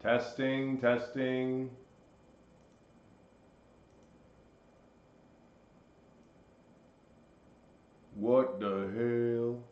Testing, testing. What the hell?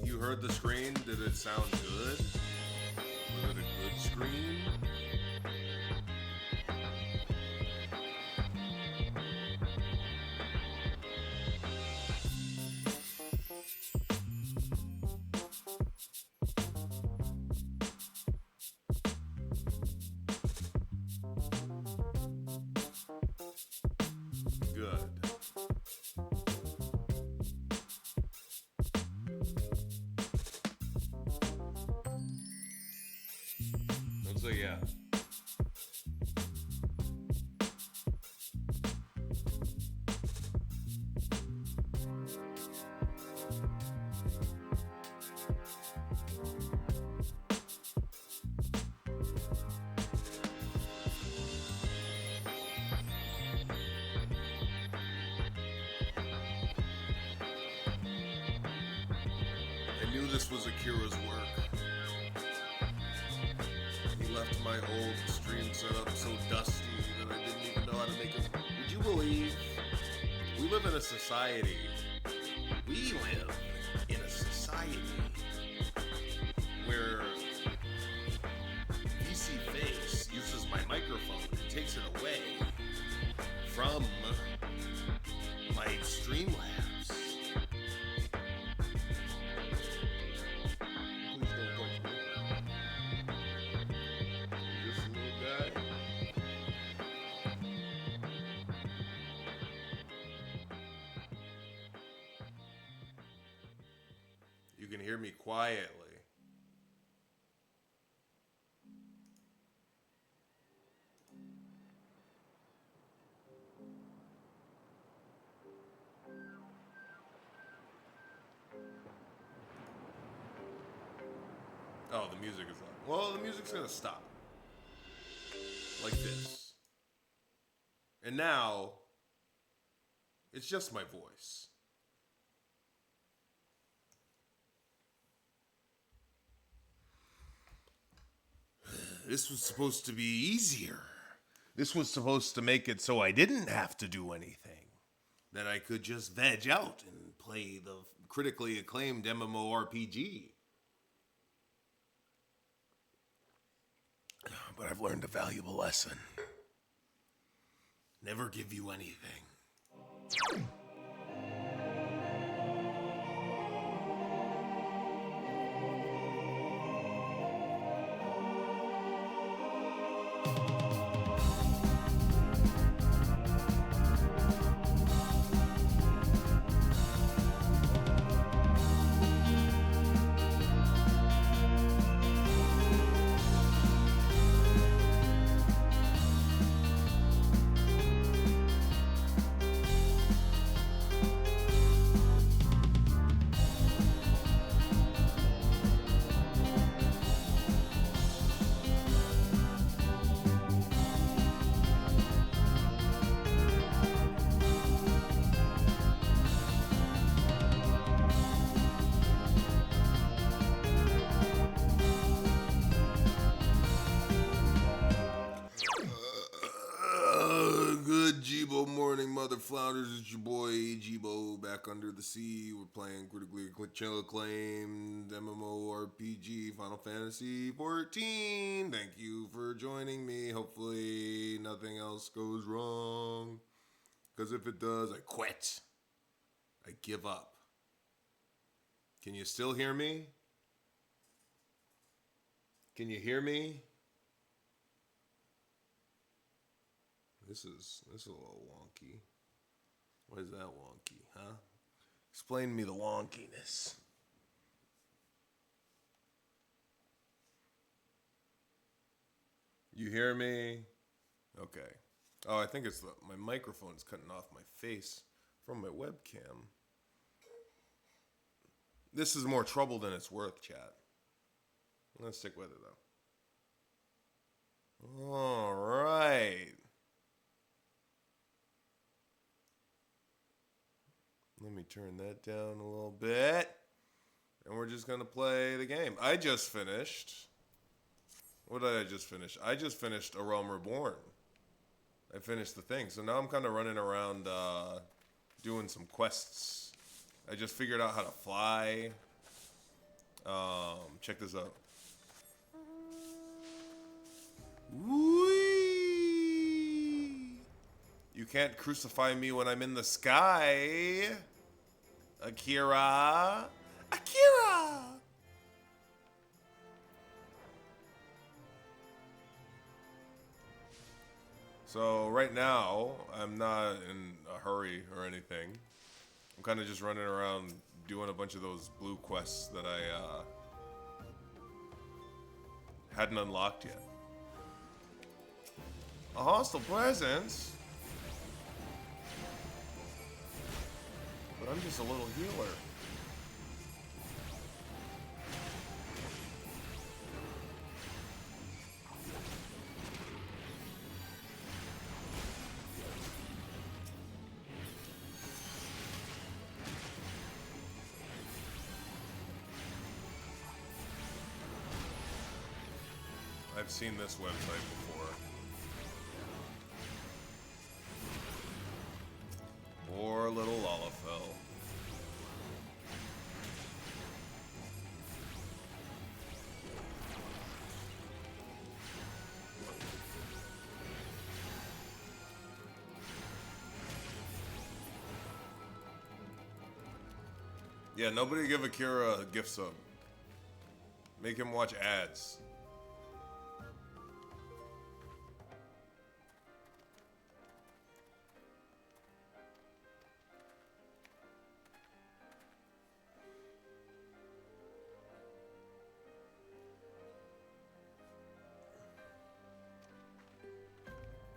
You heard the screen? Did it sound good? Was it a good screen? Good. So yeah. I knew this was Akira's work. He left my old stream setup so dusty that I didn't even know how to make it. Would you believe we live in a society? We live in a society where VC Face uses my microphone and takes it away from my Streamlabs. Please don't touch me. This little guy. You can hear me quietly. Oh, the music is on. Well, the music's gonna stop. Like this. And now, it's just my voice. This was supposed to be easier. This was supposed to make it so I didn't have to do anything. That I could just veg out and play the critically acclaimed MMORPG. But I've learned a valuable lesson. Never give you anything. Good Jibo morning, mother flounders. It's your boy Jibo back under the sea. We're playing critically acclaimed MMORPG Final Fantasy XIV. Thank you for joining me. Hopefully nothing else goes wrong. Because if it does, I quit. I give up. Can you still hear me? Can you hear me? This is a little wonky. Why is that wonky, huh? Explain me the wonkiness. You hear me? Okay. Oh, I think it's my microphone's cutting off my face from my webcam. This is more trouble than it's worth, chat. Let's stick with it, though. All right. Let me turn that down a little bit. And we're just going to play the game. I just finished. What did I just finish? I just finished A Realm Reborn. I finished the thing. So now I'm kind of running around doing some quests. I just figured out how to fly. Check this out. Whee! You can't crucify me when I'm in the sky. Akira. Akira! So right now, I'm not in a hurry or anything. I'm kind of just running around doing a bunch of those blue quests that I hadn't unlocked yet. A hostile presence? But I'm just a little healer. I've seen this website before. Poor little Lalafell. Yeah, nobody give Akira a gift sub. Make him watch ads.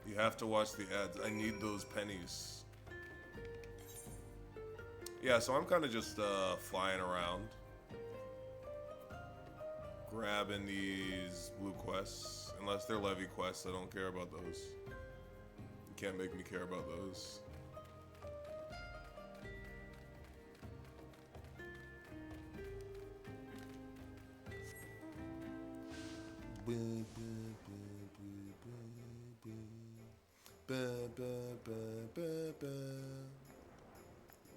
You have to watch the ads. I need those pennies. Yeah, so I'm kind of just flying around, grabbing these blue quests. Unless they're levy quests, I don't care about those. You can't make me care about those.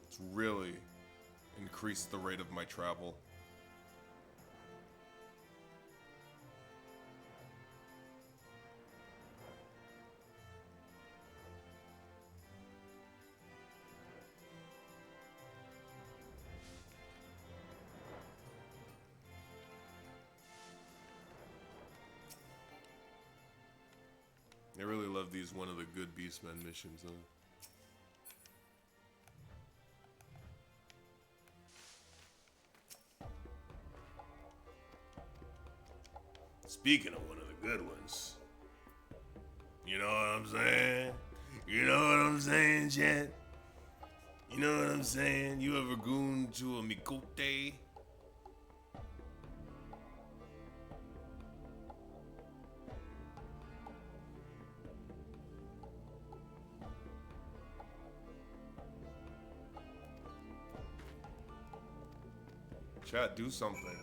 It's really increased the rate of my travel. I really love these one of the good Beastmen missions, huh? Speaking of one of the good ones, you know what I'm saying? You know what I'm saying, chat? You know what I'm saying? You ever gone to a Mikote? Chat, do something.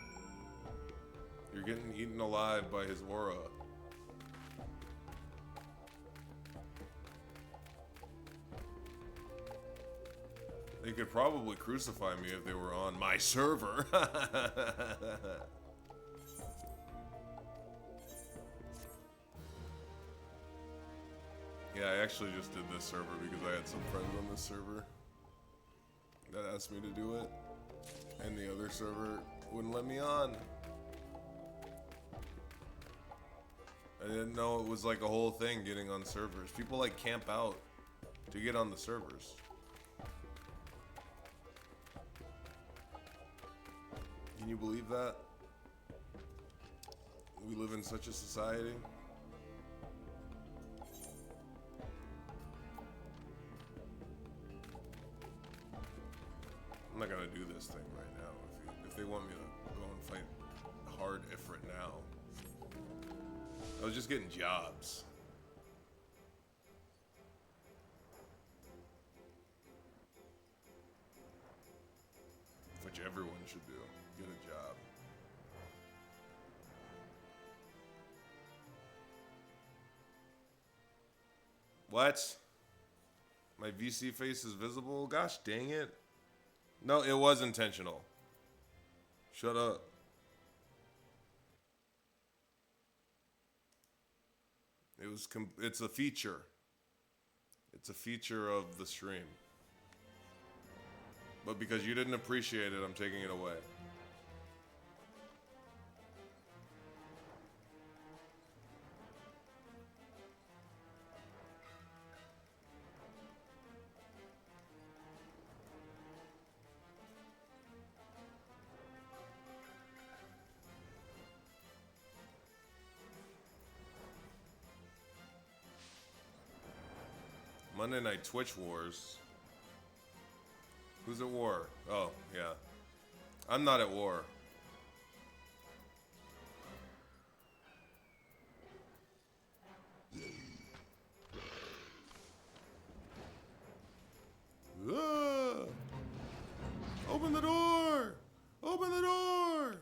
You're getting eaten alive by his aura. They could probably crucify me if they were on my server. Yeah, I actually just did this server because I had some friends on this server that asked me to do it. And the other server wouldn't let me on. I didn't know it was like a whole thing getting on servers. People like camp out to get on the servers. Can you believe that? We live in such a society. I'm not gonna do this thing right now. If they want me to go and fight hard Ifrit now, I was just getting jobs. Which everyone should do. Get a job. What? My VC face is visible? Gosh dang it. No, it was intentional. Shut up. It's a feature. It's a feature of the stream. But because you didn't appreciate it, I'm taking it away. Monday Night Twitch Wars. Who's at war? Oh, yeah. I'm not at war. Ah! Open the door! Open the door!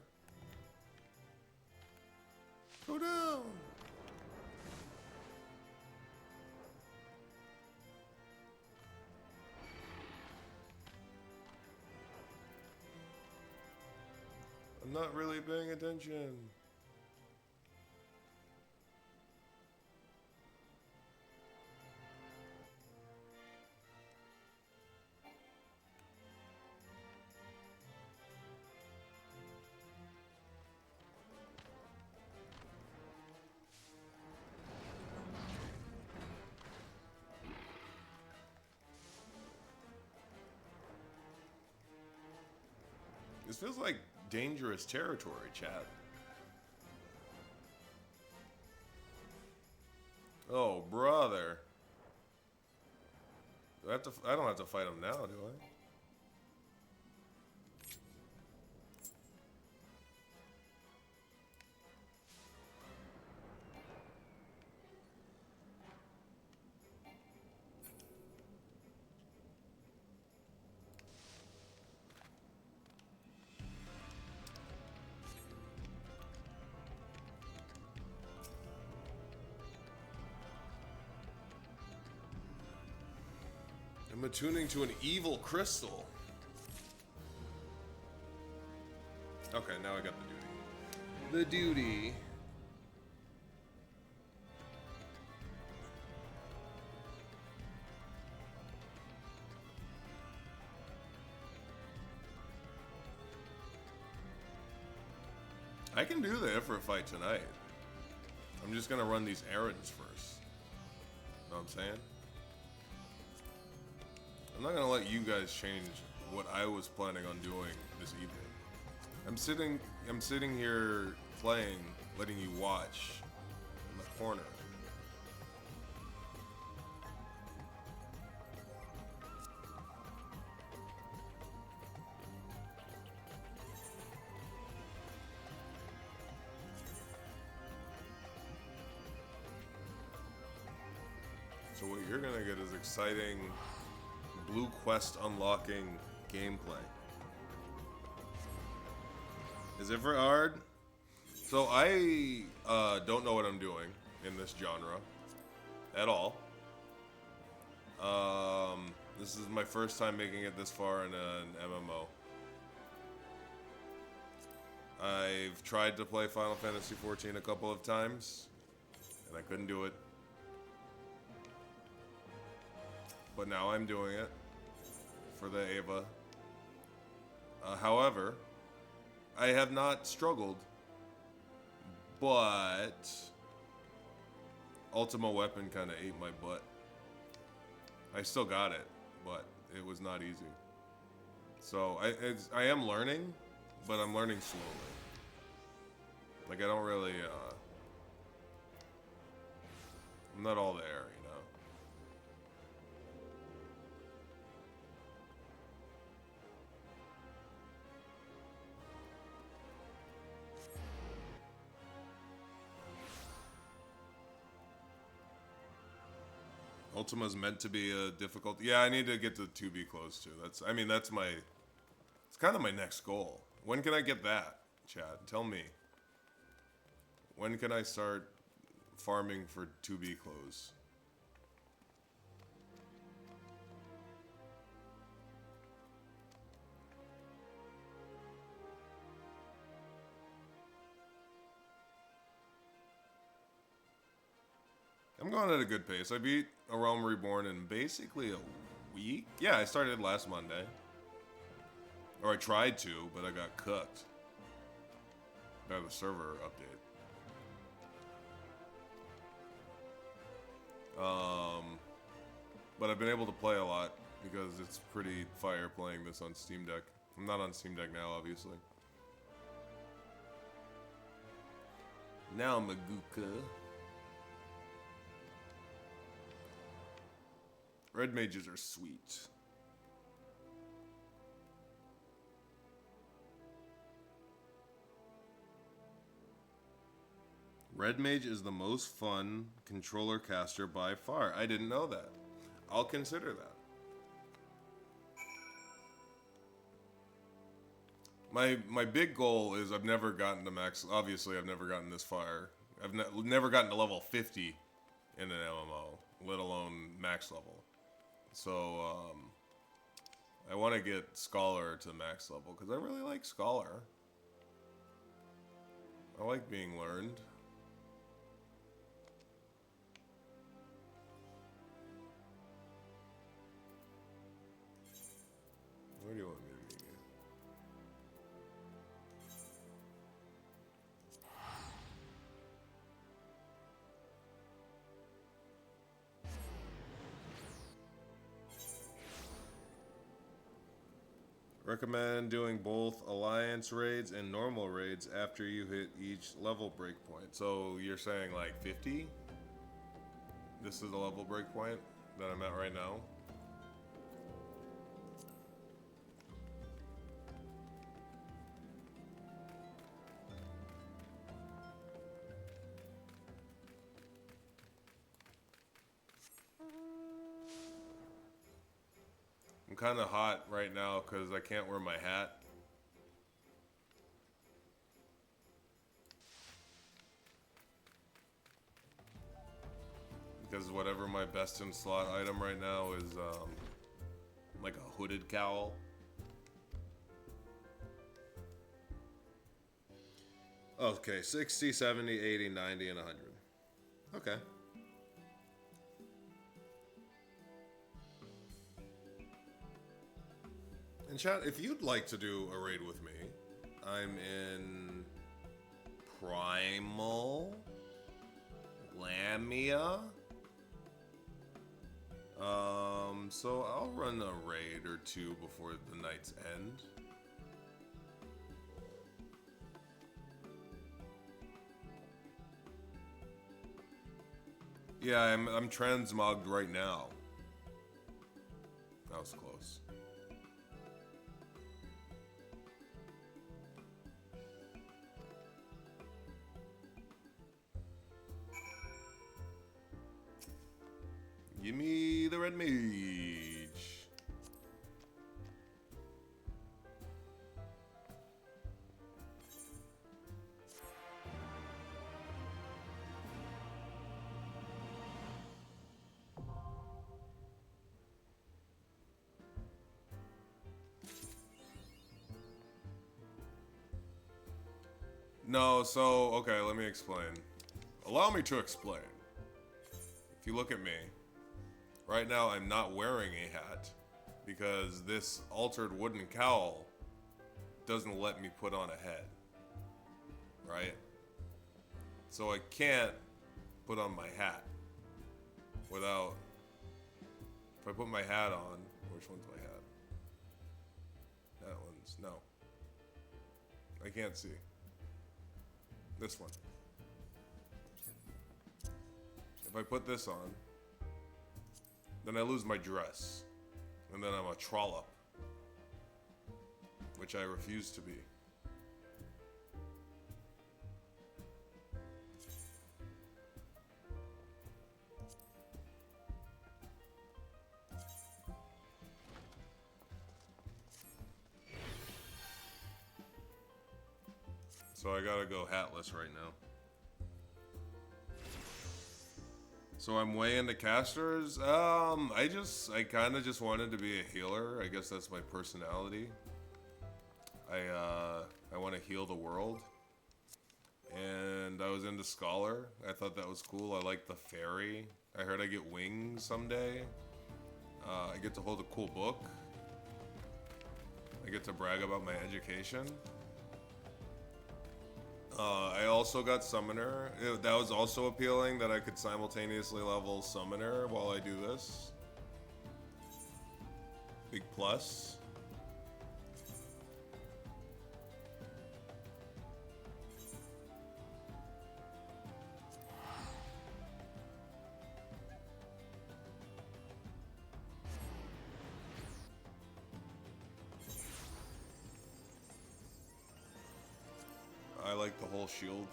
Go down! I'm not really paying attention. This feels like dangerous territory, chat. Oh, brother. I don't have to fight him now, do I? I'm attuning to an evil crystal. Okay, now I got the duty. The duty. I can do the Ifrit fight tonight. I'm just gonna run these errands first. Know what I'm saying? I'm not gonna let you guys change what I was planning on doing this evening. I'm sitting here playing, letting you watch in the corner. So what you're gonna get is exciting Blue Quest unlocking gameplay. Is it for hard? So I don't know what I'm doing in this genre at all. This is my first time making it this far in an MMO. I've tried to play Final Fantasy XIV a couple of times, and I couldn't do it. But now I'm doing it for the Ava. However, I have not struggled, but Ultima Weapon kind of ate my butt. I still got it, but it was not easy. So I am learning, but I'm learning slowly. Like, I don't really, I'm not all there, you know? Ultima's meant to be a difficult. Yeah, I need to get to 2B close too. I mean, that's my. It's kind of my next goal. When can I get that, Chad? Tell me. When can I start farming for 2B close? I'm going at a good pace. I beat A Realm Reborn in basically a week. Yeah, I started last Monday. Or I tried to, but I got cooked by the server update. But I've been able to play a lot because it's pretty fire playing this on Steam Deck. I'm not on Steam Deck now, obviously. Now, Maguka. Red mages are sweet. Red mage is the most fun controller caster by far. I didn't know that. I'll consider that. My big goal is I've never gotten to max. Obviously, I've never gotten this far. I've never gotten to level 50 in an MMO, let alone max level. So, I want to get Scholar to max level, because I really like Scholar. I like being learned. Where do you want me to be? Recommend doing both alliance raids and normal raids after you hit each level breakpoint. So you're saying like 50? This is the level breakpoint that I'm at right now? I'm kind of hot right now because I can't wear my hat. Because whatever my best in slot item right now is like a hooded cowl. Okay, 60, 70, 80, 90, and 100. Okay. And chat, if you'd like to do a raid with me, I'm in Primal, Lamia. So I'll run a raid or two before the night's end. Yeah, I'm transmogged right now. That was close. Give me the red mage. No, so, okay, let me explain. Allow me to explain. If you look at me, right now I'm not wearing a hat because this altered wooden cowl doesn't let me put on a head, right? So I can't put on my hat without, if I put my hat on, which one's my hat? That one's, no. I can't see. This one. If I put this on, then I lose my dress. And then I'm a trollop. Which I refuse to be. So I gotta go hatless right now. So I'm way into casters. I kind of just wanted to be a healer. I guess that's my personality. I want to heal the world. And I was into Scholar. I thought that was cool. I like the fairy. I heard I get wings someday. I get to hold a cool book. I get to brag about my education. I also got Summoner. That was also appealing, that I could simultaneously level Summoner while I do this. Big plus. I like the whole shield.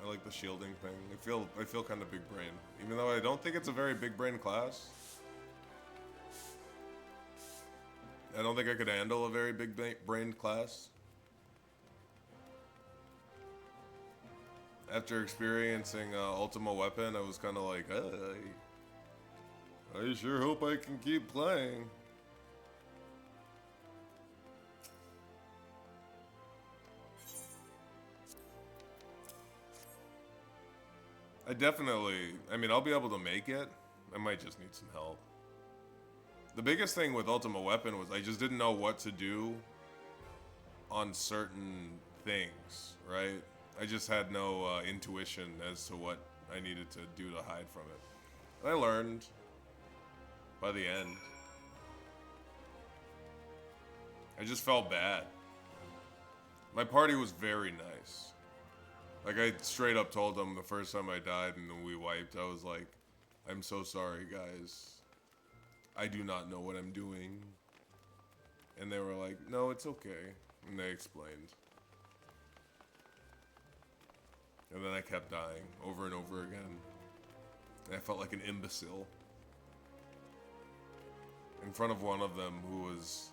I like the shielding thing. I feel kind of big brain, even though I don't think it's a very big brain class. I don't think I could handle a very big brain class. After experiencing Ultima Weapon, I was kind of like, I sure hope I can keep playing. I mean, I'll be able to make it. I might just need some help. The biggest thing with Ultima Weapon was I just didn't know what to do on certain things, right? I just had no intuition as to what I needed to do to hide from it. And I learned by the end. I just felt bad. My party was very nice. Like, I straight up told them the first time I died and then we wiped, I was like, I'm so sorry, guys. I do not know what I'm doing. And they were like, no, it's okay. And they explained. And then I kept dying over and over again. And I felt like an imbecile. In front of one of them who was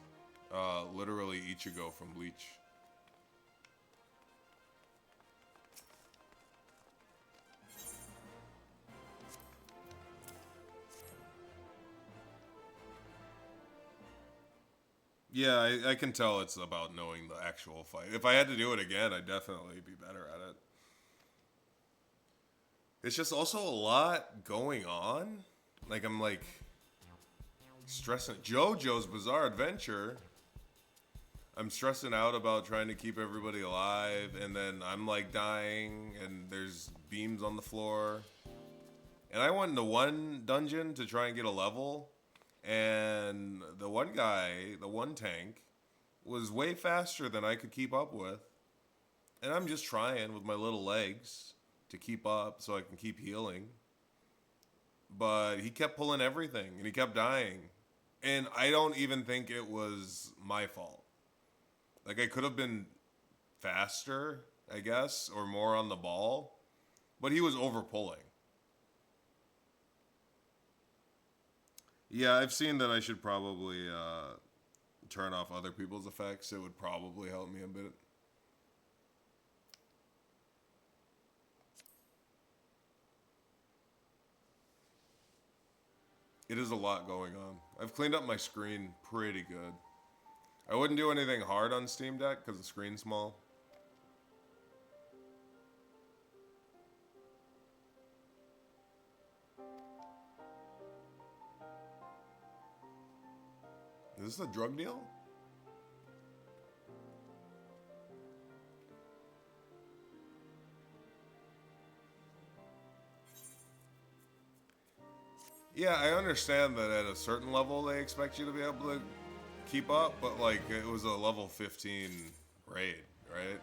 literally Ichigo from Bleach. Yeah, I can tell it's about knowing the actual fight. If I had to do it again, I'd definitely be better at it. It's just also a lot going on. Like, I'm like stressing. JoJo's Bizarre Adventure. I'm stressing out about trying to keep everybody alive, and then I'm like dying, and there's beams on the floor. And I went into one dungeon to try and get a level. And the one guy, the one tank, was way faster than I could keep up with. And I'm just trying with my little legs to keep up so I can keep healing. But he kept pulling everything, and he kept dying. And I don't even think it was my fault. Like, I could have been faster, I guess, or more on the ball. But he was over-pulling. Yeah, I've seen that I should probably turn off other people's effects. It would probably help me a bit. It is a lot going on. I've cleaned up my screen pretty good. I wouldn't do anything hard on Steam Deck because the screen's small. Is this a drug deal? Yeah, I understand that at a certain level they expect you to be able to keep up, but like it was a level 15 raid, right?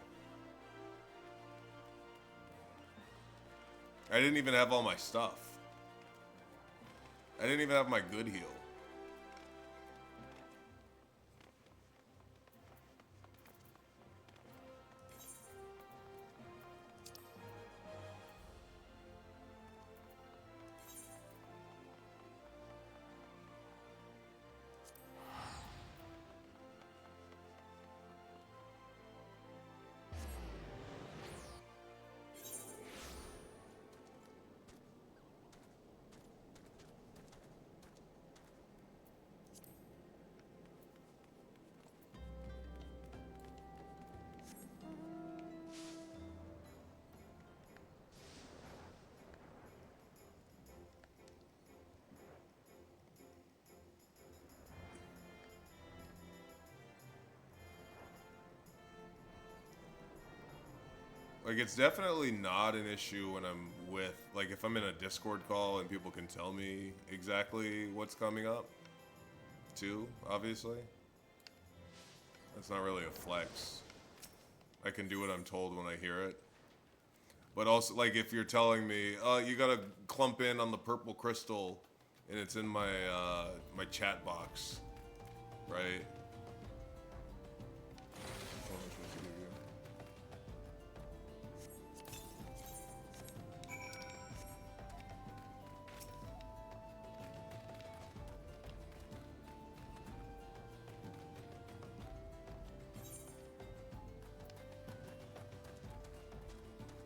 I didn't even have all my stuff. I didn't even have my good heal. Like, it's definitely not an issue when I'm with, like, if I'm in a Discord call and people can tell me exactly what's coming up, too, obviously. That's not really a flex. I can do what I'm told when I hear it. But also, like, if you're telling me, you gotta clump in on the purple crystal, and it's in my, my chat box, right?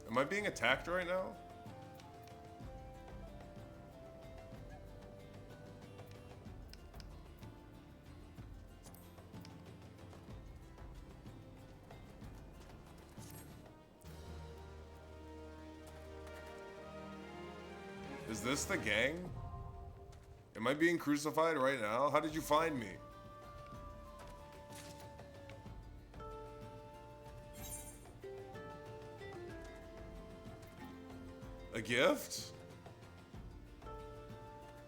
Am I being attacked right now? Is this the gang? Am I being crucified right now? How did you find me? A gift?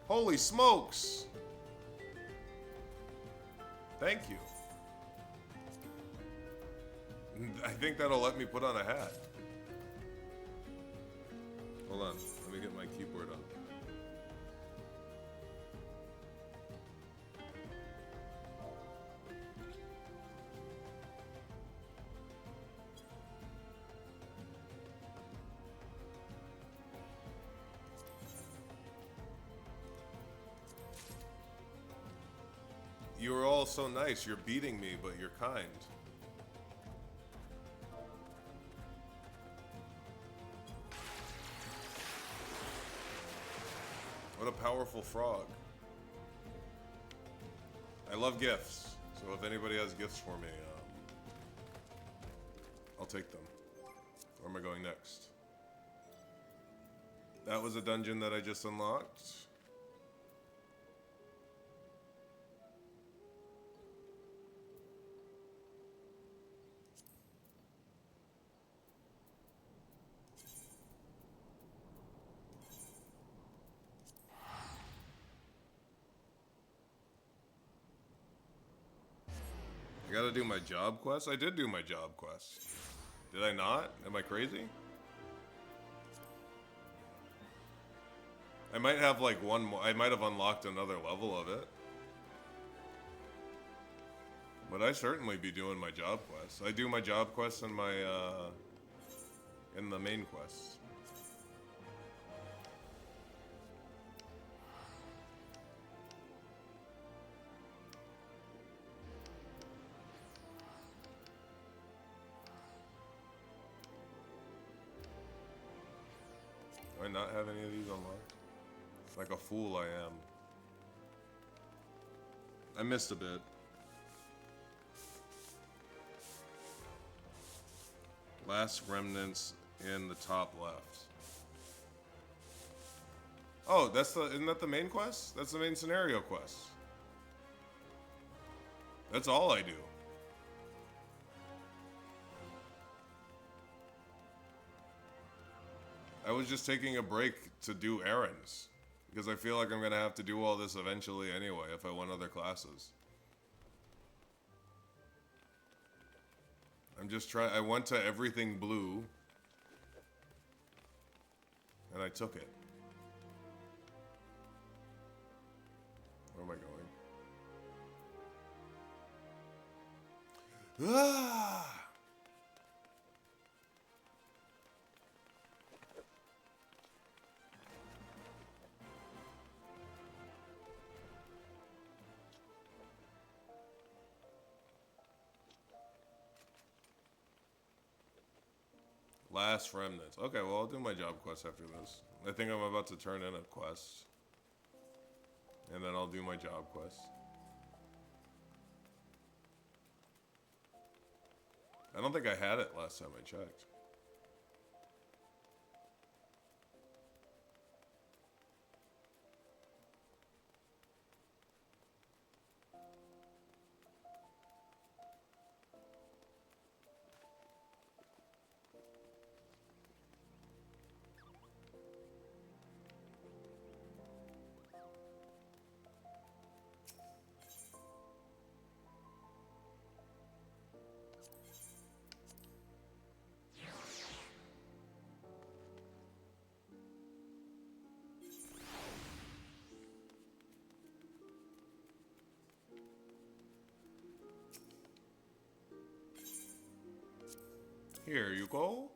Holy smokes! Thank you. I think that'll let me put on a hat. Hold on, let me get my keyboard up. You were all so nice. You're beating me, but you're kind. What a powerful frog. I love gifts. So if anybody has gifts for me, I'll take them. Where am I going next? That was a dungeon that I just unlocked. I gotta do my job quest? I did do my job quest. Did I not? Am I crazy? I might have like one more. I might have unlocked another level of it. But I certainly be doing my job quests. I do my job quests in my, in the main quests. Do I not have any of these unlocked? Like a fool I am. I missed a bit. Last remnants in the top left. Oh, isn't that the main quest? That's the main scenario quest. That's all I do. I was just taking a break to do errands. Because I feel like I'm gonna have to do all this eventually anyway if I want other classes. I'm just trying. I went to everything blue. And And I took it. Where am I going? Ah! Last remnants. Okay, well, I'll do my job quest after this. I think I'm about to turn in a quest. And then I'll do my job quest. I don't think I had it last time I checked. Here you go.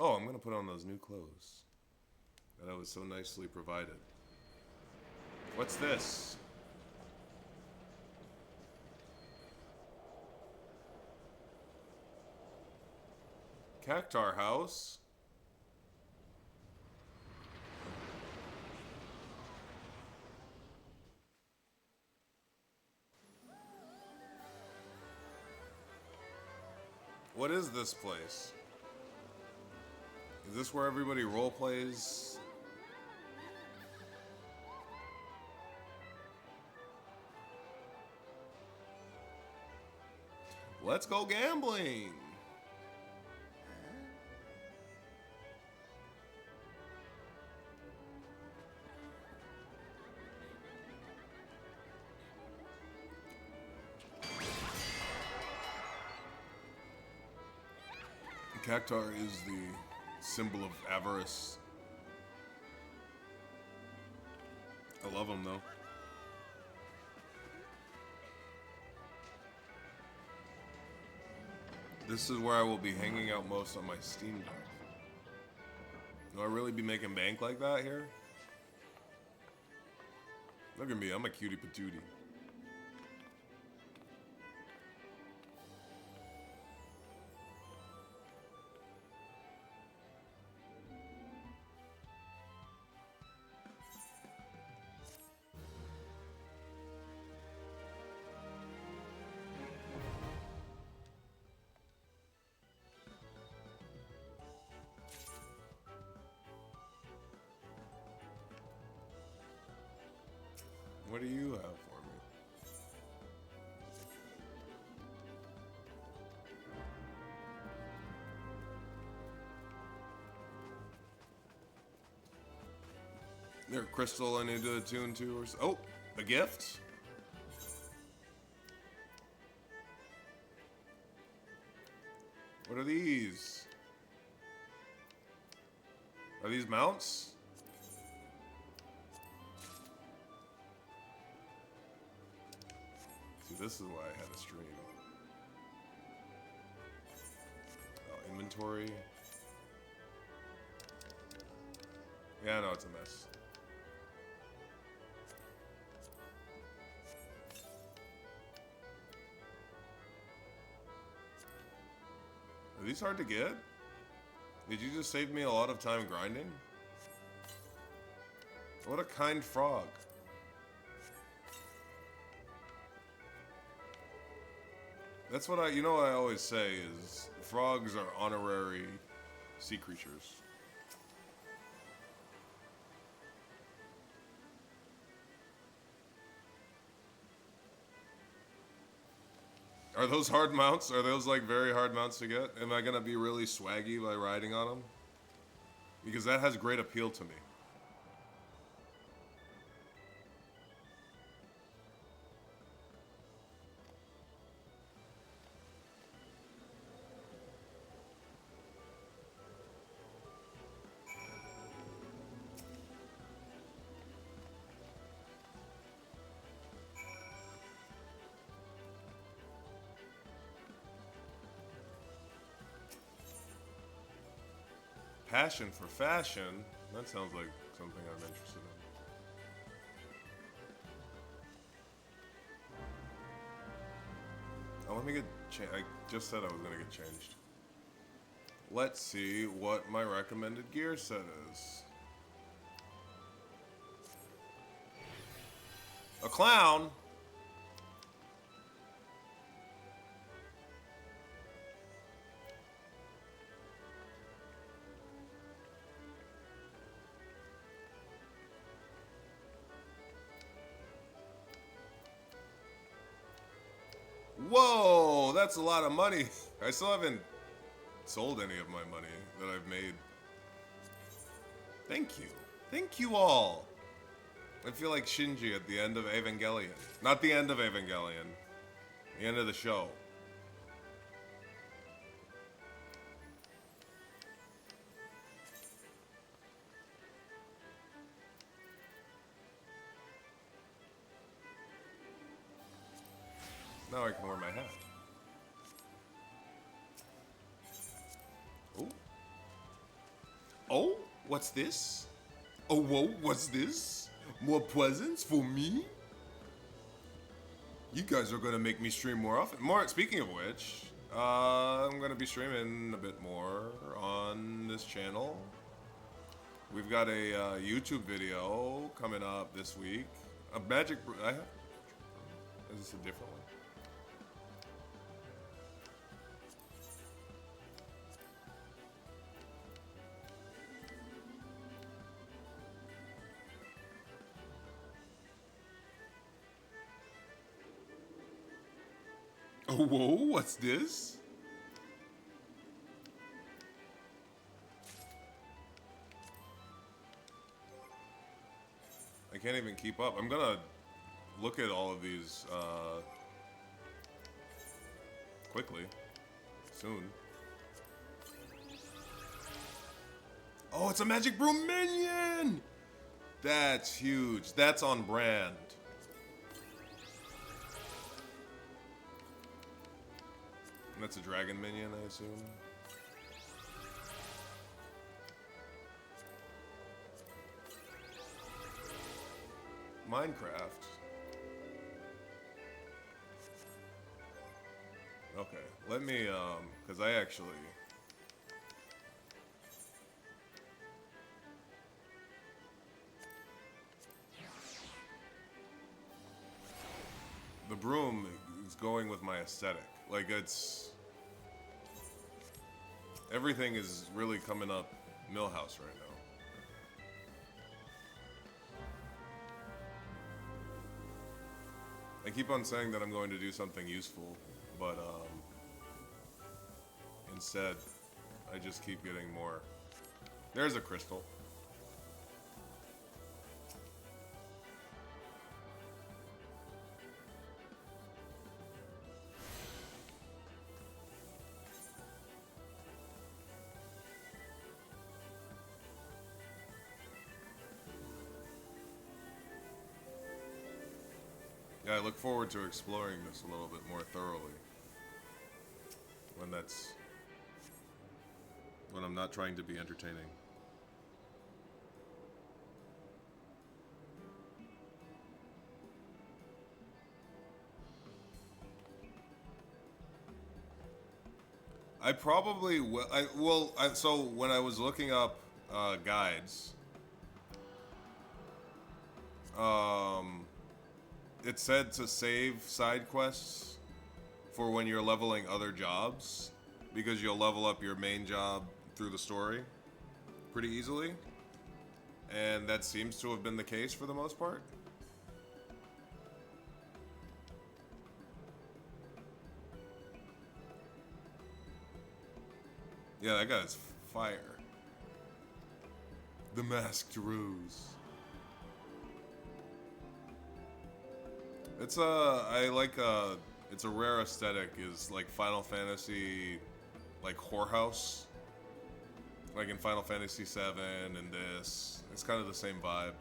Oh, I'm gonna put on those new clothes that I was so nicely provided. What's this? Cactar house? What is this place? Is this where everybody role plays? Let's go gambling! Cactar is the symbol of avarice. I love them though. This is where I will be hanging out most on my Steam Deck. Do I really be making bank like that here? Look at me, I'm a cutie patootie. What do you have for me? There, crystal I need to attune to or so. Oh, a gift? What are these? Are these mounts? This is why I had a stream. Oh, inventory. Yeah, I know it's a mess. Are these hard to get? Did you just save me a lot of time grinding? What a kind frog. That's what I always say is frogs are honorary sea creatures. Are those hard mounts? Are those like very hard mounts to get? Am I gonna be really swaggy by riding on them? Because that has great appeal to me. Passion for fashion. That sounds like something I'm interested in. Oh, let me get I just said I was gonna get changed. Let's see what my recommended gear set is. A clown? Whoa, that's a lot of money. I still haven't sold any of my money that I've made. Thank you. Thank you all. I feel like Shinji at the end of Evangelion. Not the end of Evangelion. The end of the show. Now I can wear my hat. Oh. Oh, what's this? Oh, whoa, what's this? More presents for me? You guys are gonna make me stream more often. Speaking of which, I'm gonna be streaming a bit more on this channel. We've got a YouTube video coming up this week. A magic. Is this a different one? Oh, whoa, what's this? I can't even keep up. I'm gonna look at all of these quickly, soon. Oh, it's a Magic Broom minion! That's huge. That's on brand. That's a dragon minion, I assume. Minecraft. Okay, let me, because I actually... The broom is going with my aesthetic. Like, it's... Everything is really coming up Millhouse right now. I keep on saying that I'm going to do something useful, but instead, I just keep getting more. There's a crystal. Yeah, I look forward to exploring this a little bit more thoroughly. When I'm not trying to be entertaining. I probably will. So when I was looking up guides, it said to save side quests for when you're leveling other jobs, because you'll level up your main job through the story pretty easily, and that seems to have been the case for the most part. Yeah, that guy's fire. The Masked Rose. It's it's a rare aesthetic, is like Final Fantasy, like whorehouse. Like in Final Fantasy VII and this. It's kind of the same vibe.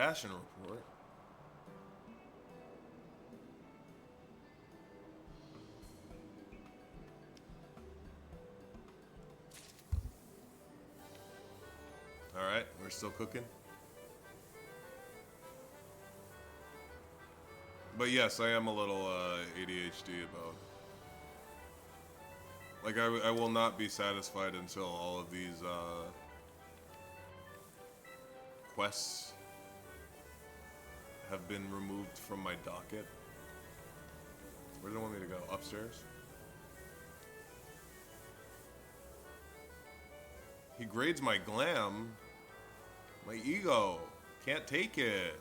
Fashion report. Alright, we're still cooking. But yes, I am a little ADHD about. Like, I will not be satisfied until all of these quests have been removed from my docket. Where do they want me to go? Upstairs? He grades my glam. My ego. Can't take it.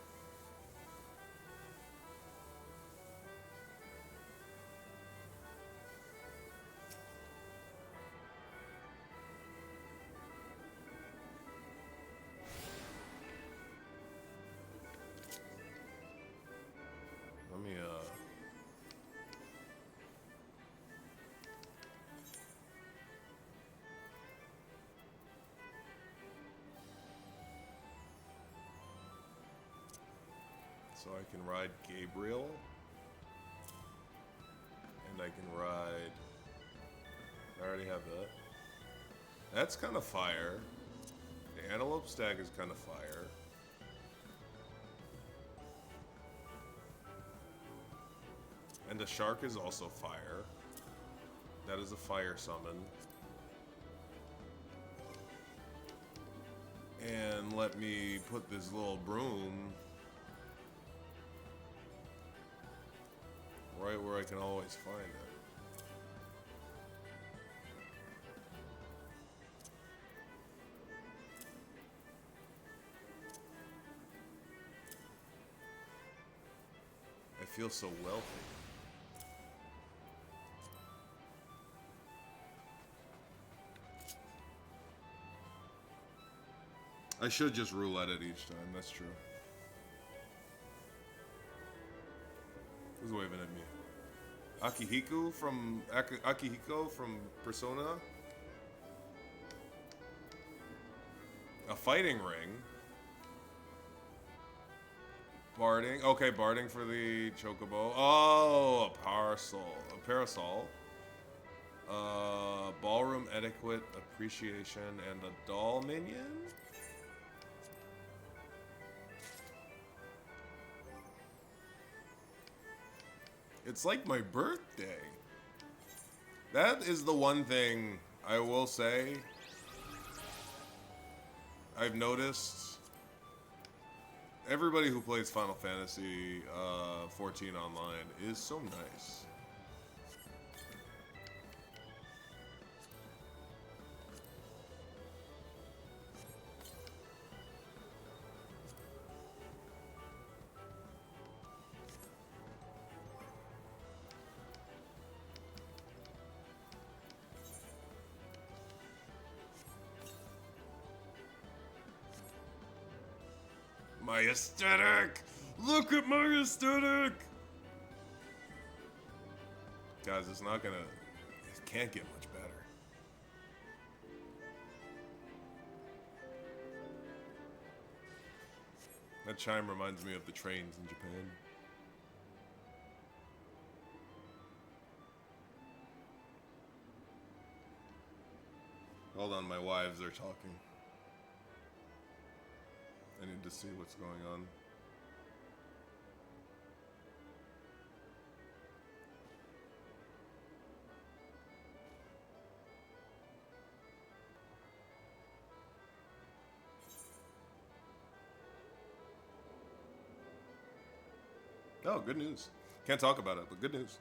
Let me, so I can ride Gabriel. And I can ride... I already have that. That's kind of fire. The antelope stag is kind of fire. And the shark is also fire. That is a fire summon. And let me put this little broom right where I can always find it. I feel so wealthy. I should just roulette it each time, that's true. Who's waving at me? Akihiko from Persona? A fighting ring. Barding. Okay, barding for the chocobo. Oh, a parasol. Ballroom etiquette, appreciation, and a doll minion? It's like my birthday. That is the one thing I will say I've noticed. Everybody who plays Final Fantasy 14 online is so nice. My aesthetic! Look at my aesthetic! Guys, it's not gonna... It can't get much better. That chime reminds me of the trains in Japan. Hold on, my wives are talking. I need to see what's going on. Oh, good news. Can't talk about it, but good news.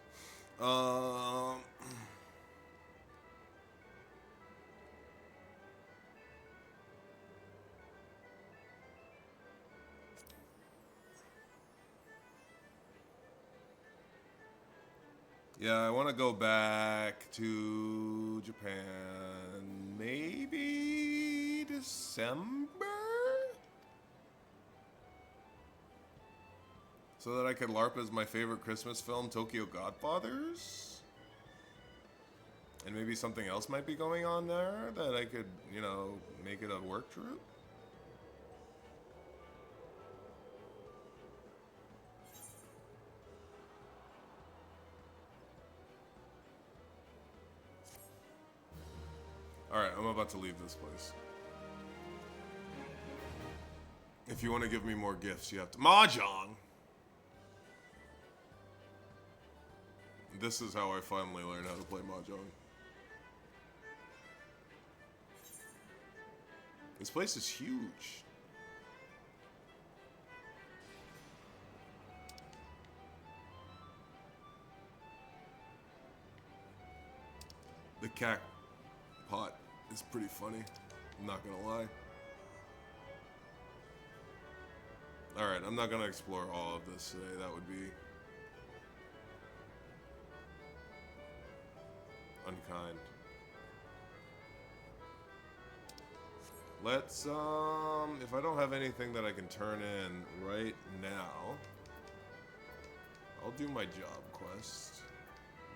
Yeah, I want to go back to Japan, maybe December? So that I could LARP as my favorite Christmas film, Tokyo Godfathers? And maybe something else might be going on there that I could, you know, make it a work trip? Alright, I'm about to leave this place. If you want to give me more gifts, you have to... Mahjong! This is how I finally learned how to play Mahjong. This place is huge. The cat pot is pretty funny. I'm not gonna lie. Alright, I'm not gonna explore all of this today. That would be unkind. Let's, if I don't have anything that I can turn in right now, I'll do my job quest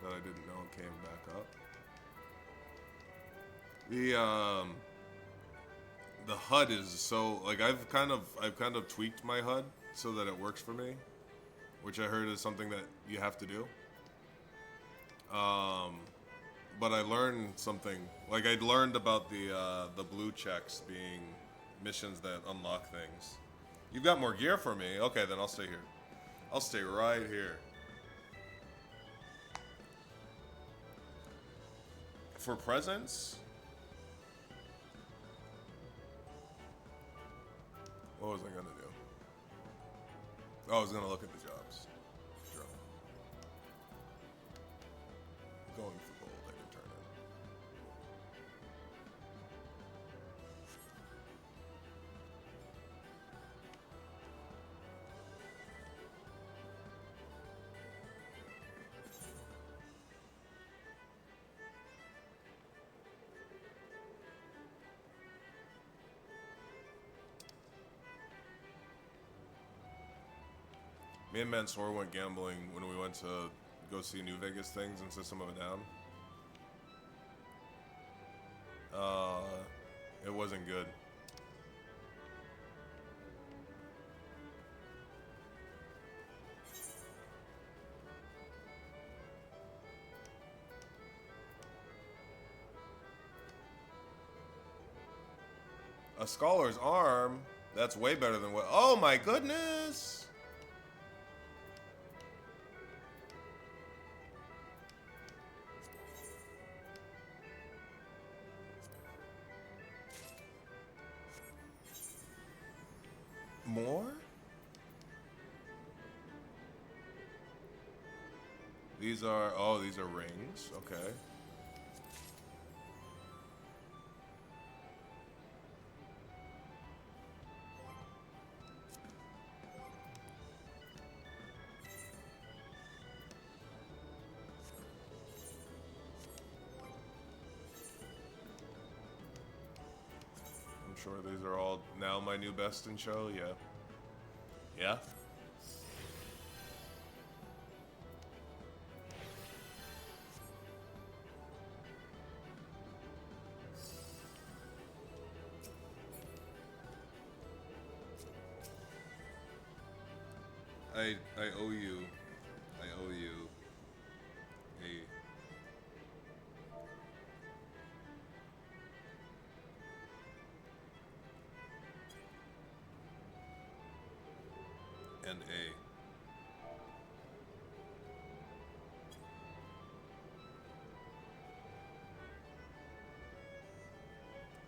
that I didn't know came back up. The HUD is so, like, I've kind of tweaked my HUD so that it works for me, which I heard is something that you have to do. But I learned something, like I learned about the blue checks being missions that unlock things. You've got more gear for me. Okay, then I'll stay here. I'll stay right here. For presents? What was I gonna do? Oh, I was gonna look at the jobs. Sure. Going for gold, I can turn in. Me and Mansoor went gambling when we went to go see New Vegas things and System of a Down. It wasn't good. A scholar's arm? That's way better than what... Oh my goodness! More? These are, oh, these are rings. Okay. I'm sure these are all now my new best in show. Yeah. Yeah. I owe you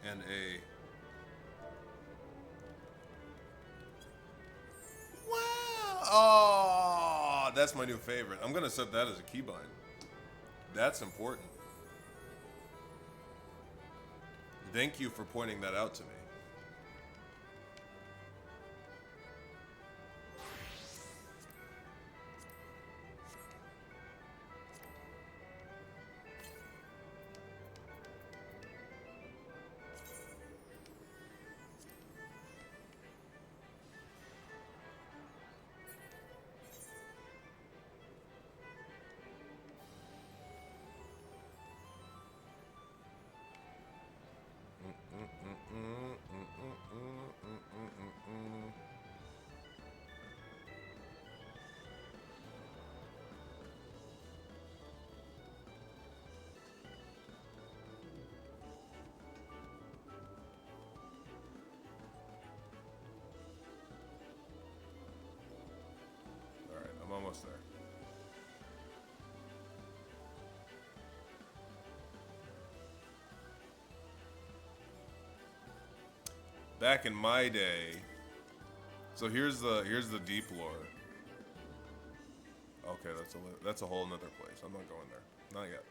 and a wow. Oh, that's my new favorite. I'm gonna set that as a keybind. That's important. Thank you for pointing that out to me. almost there. Back in my day, so here's the deep lore. Okay, that's a whole nother place. I'm not going there, not yet.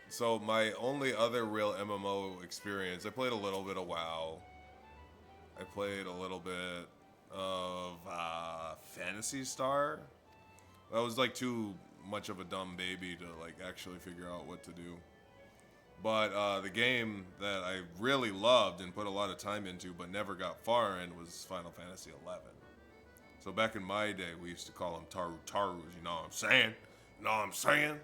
So my only other real MMO experience, I played a little bit of WoW. I played a little bit of Phantasy Star. I was like too much of a dumb baby to like actually figure out what to do. But the game that I really loved and put a lot of time into but never got far in was Final Fantasy XI. So back in my day, we used to call them Tarus, you know what I'm saying? You know what I'm saying?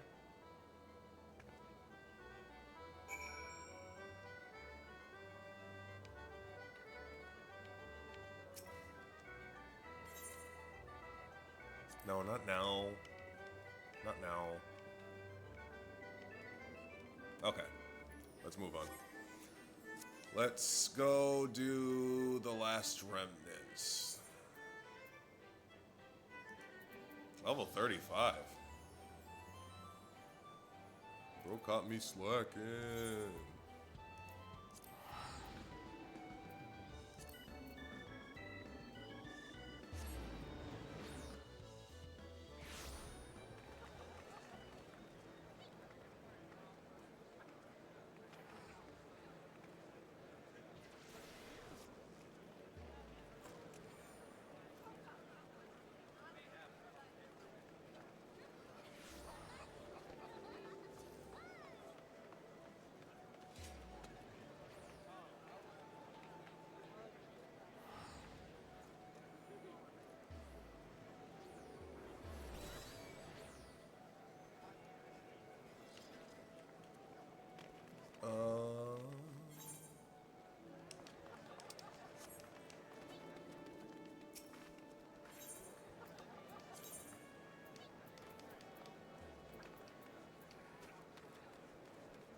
No, not now. Not now. Okay, let's move on. Let's go do the last remnants. Level 35. Bro caught me slacking.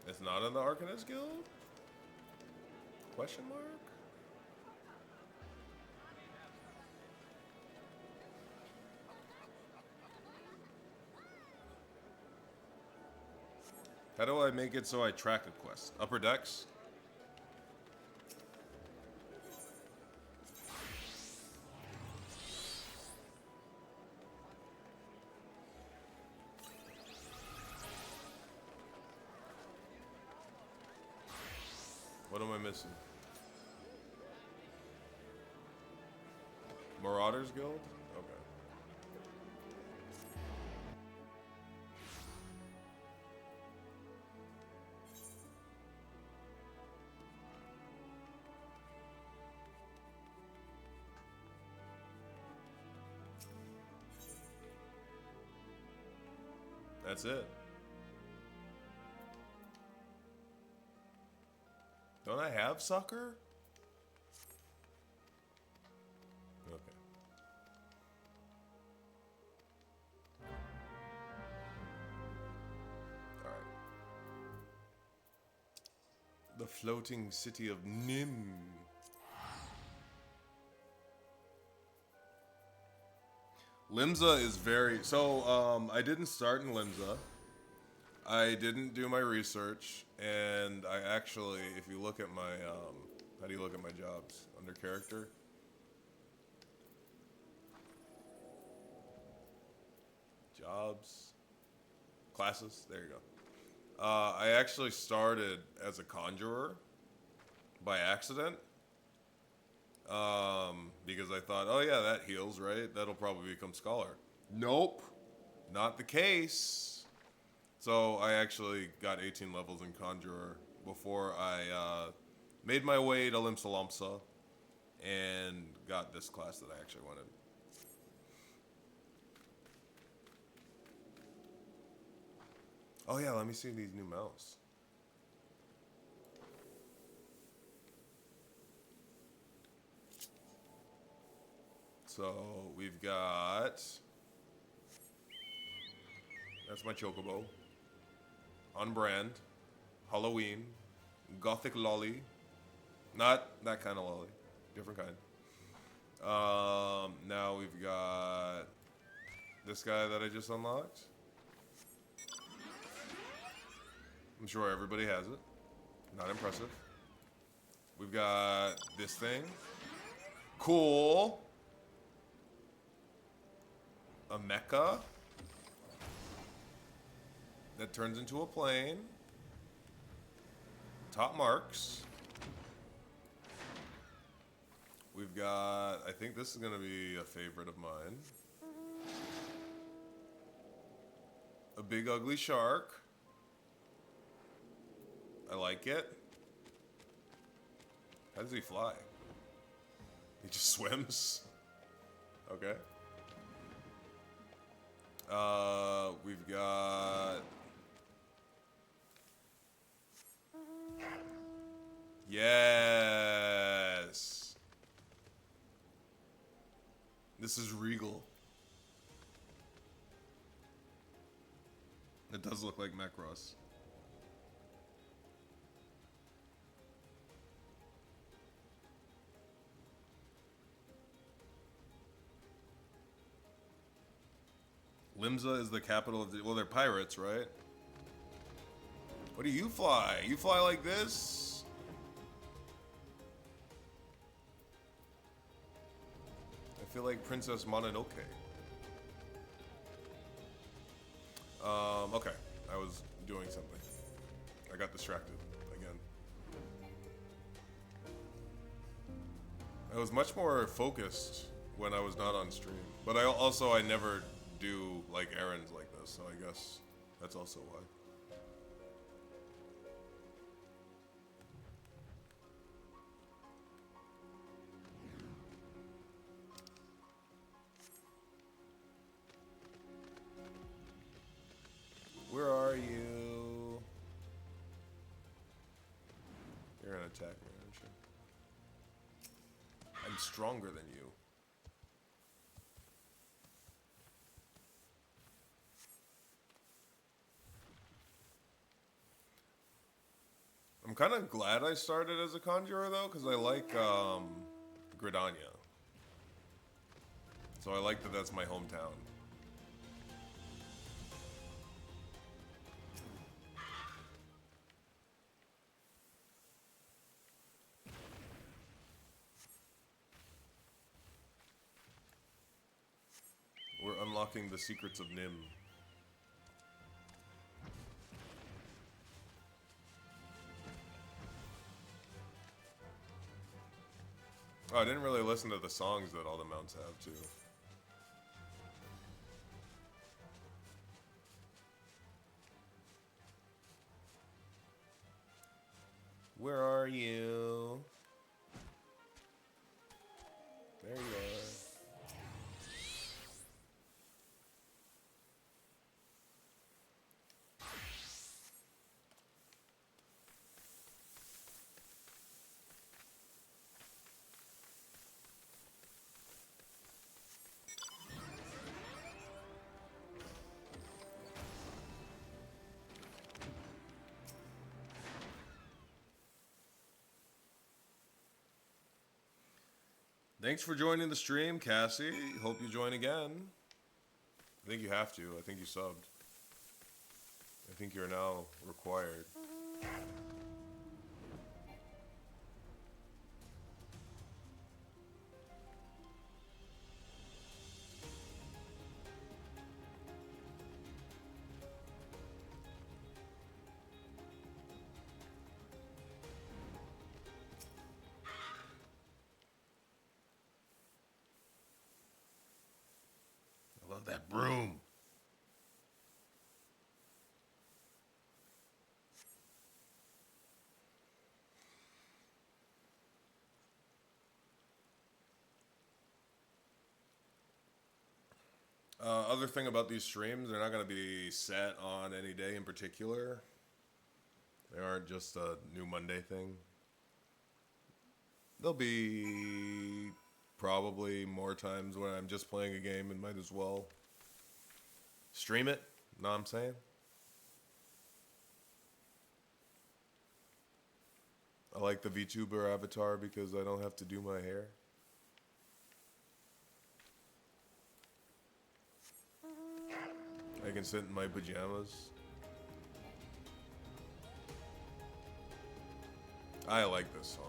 It's not in the Arcanist Guild? Question mark? How do I make it so I track a quest? Upper decks? What am I missing? Marauders Guild? Okay. That's it. Don't I have sucker? Okay. Alright. The floating city of Nim. Limsa is very... So, I didn't start in Limsa. I didn't do my research, and I actually, if you look at my, how do you look at my jobs? Under character? Jobs? Classes? There you go. I actually started as a conjurer by accident. Because I thought, oh yeah, that heals, right? That'll probably become scholar. Nope. Not the case. So I actually got 18 levels in Conjurer before I made my way to Limsa and got this class that I actually wanted. Oh yeah, let me see these new mouse. So we've got... That's my Chocobo. On brand, Halloween, Gothic Lolly, not that kind of lolly, different kind. Now we've got This guy that I just unlocked. I'm sure everybody has it. Not impressive. We've got this thing. Cool. A mecha that turns into a plane. Top marks. We've got, I think this is going to be a favorite of mine. A big ugly shark. I like it. How does he fly? He just swims. Okay. We've got... Yes! This is regal. It does look like Macross. Limsa is the capital of the... Well, they're pirates, right? What do you fly? You fly like this? I feel like Princess Mononoke. Okay. I was doing something. I got distracted again. I was much more focused when I was not on stream. But I never do like errands like this, so I guess that's also why. Where are you? You're gonna attack me, aren't you? I'm stronger than you. I'm kind of glad I started as a conjurer though, because I like Gridania. So I like that that's my hometown. We're unlocking the secrets of Nim. Oh, I didn't really listen to the songs that all the mounts have, too. Where are you? There you are. Thanks for joining the stream, Cassie. Hope you join again. I think you have to. I think you subbed. I think you're now required. I love that broom. Other thing about these streams, they're not going to be set on any day in particular. They aren't just a new Monday thing. There'll be probably more times when I'm just playing a game and might as well stream it. Know what I'm saying? I like the VTuber avatar because I don't have to do my hair. I can sit in my pajamas. I like this song.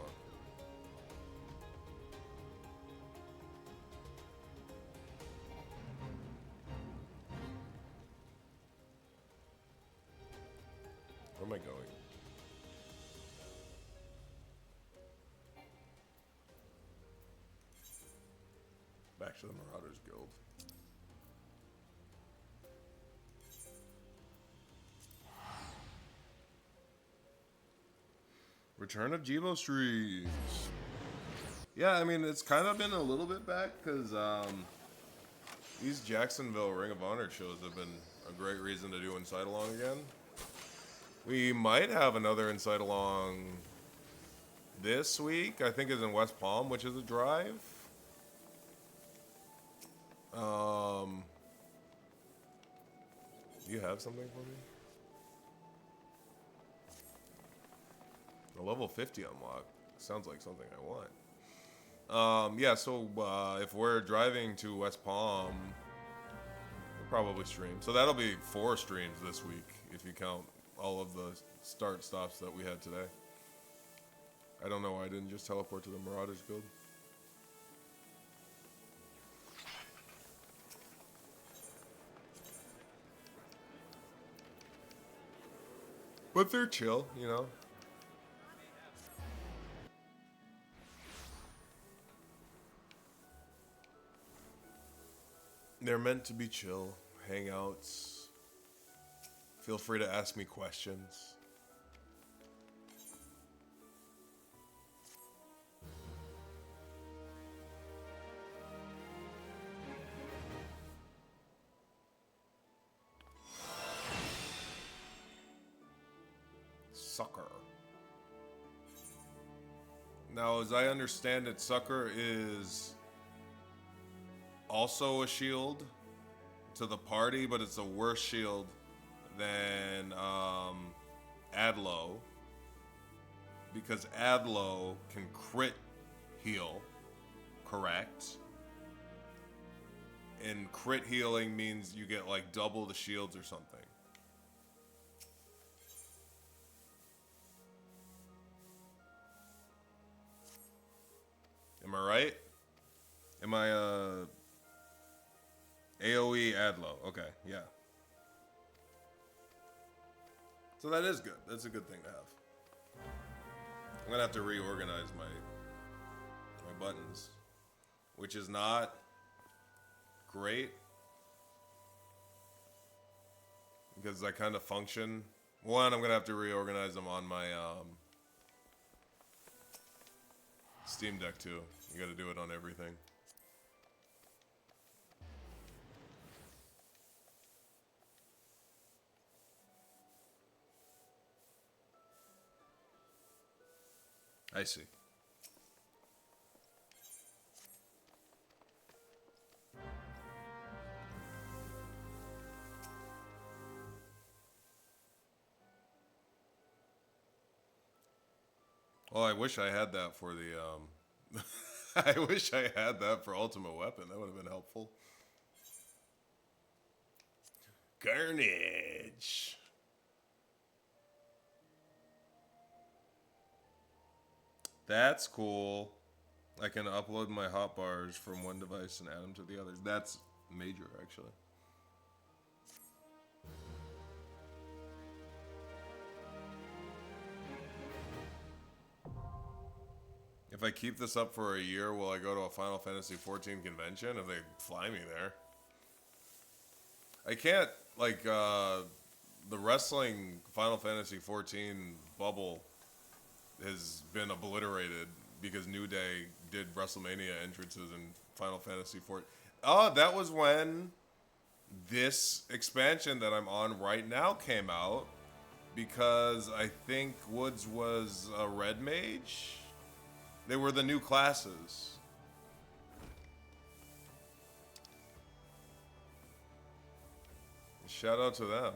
Where am I going? Back to the Marauders Guild. Return of Jibo streams. Yeah, I mean, it's kind of been a little bit back because these Jacksonville Ring of Honor shows have been a great reason to do Inside Along again. We might have another Inside Along this week. I think it's in West Palm, which is a drive. Do you have something for me? A level 50 unlock. Sounds like something I want. Yeah, so if we're driving to West Palm, we'll probably stream. So that'll be 4 streams this week, if you count all of the start stops that we had today. I don't know why I didn't just teleport to the Marauders Guild. But they're chill, you know. They're meant to be chill, hangouts. Feel free to ask me questions. Sucker. Now, as I understand it, Sucker is also a shield to the party, but it's a worse shield than Adlo, because Adlo can crit heal, correct? And crit healing means you get like double the shields or something. Am I right? Am I AoE Adlo? Okay, yeah. So that is good. That's a good thing to have. I'm gonna have to reorganize my buttons, which is not great because I kind of function. One, I'm gonna have to reorganize them on my Steam Deck too. You gotta do it on everything. I see. Well, I wish I had that for the I wish I had that for Ultimate Weapon. That would have been helpful. Carnage. That's cool. I can upload my hotbars from one device and add them to the other. That's major, actually. If I keep this up for a year, will I go to a Final Fantasy XIV convention if they fly me there? I can't, like, the wrestling Final Fantasy XIV bubble has been obliterated because New Day did WrestleMania entrances in Final Fantasy XIV. Oh, that was when this expansion that I'm on right now came out, because I think Woods was a red mage. They were the new classes. Shout out to them.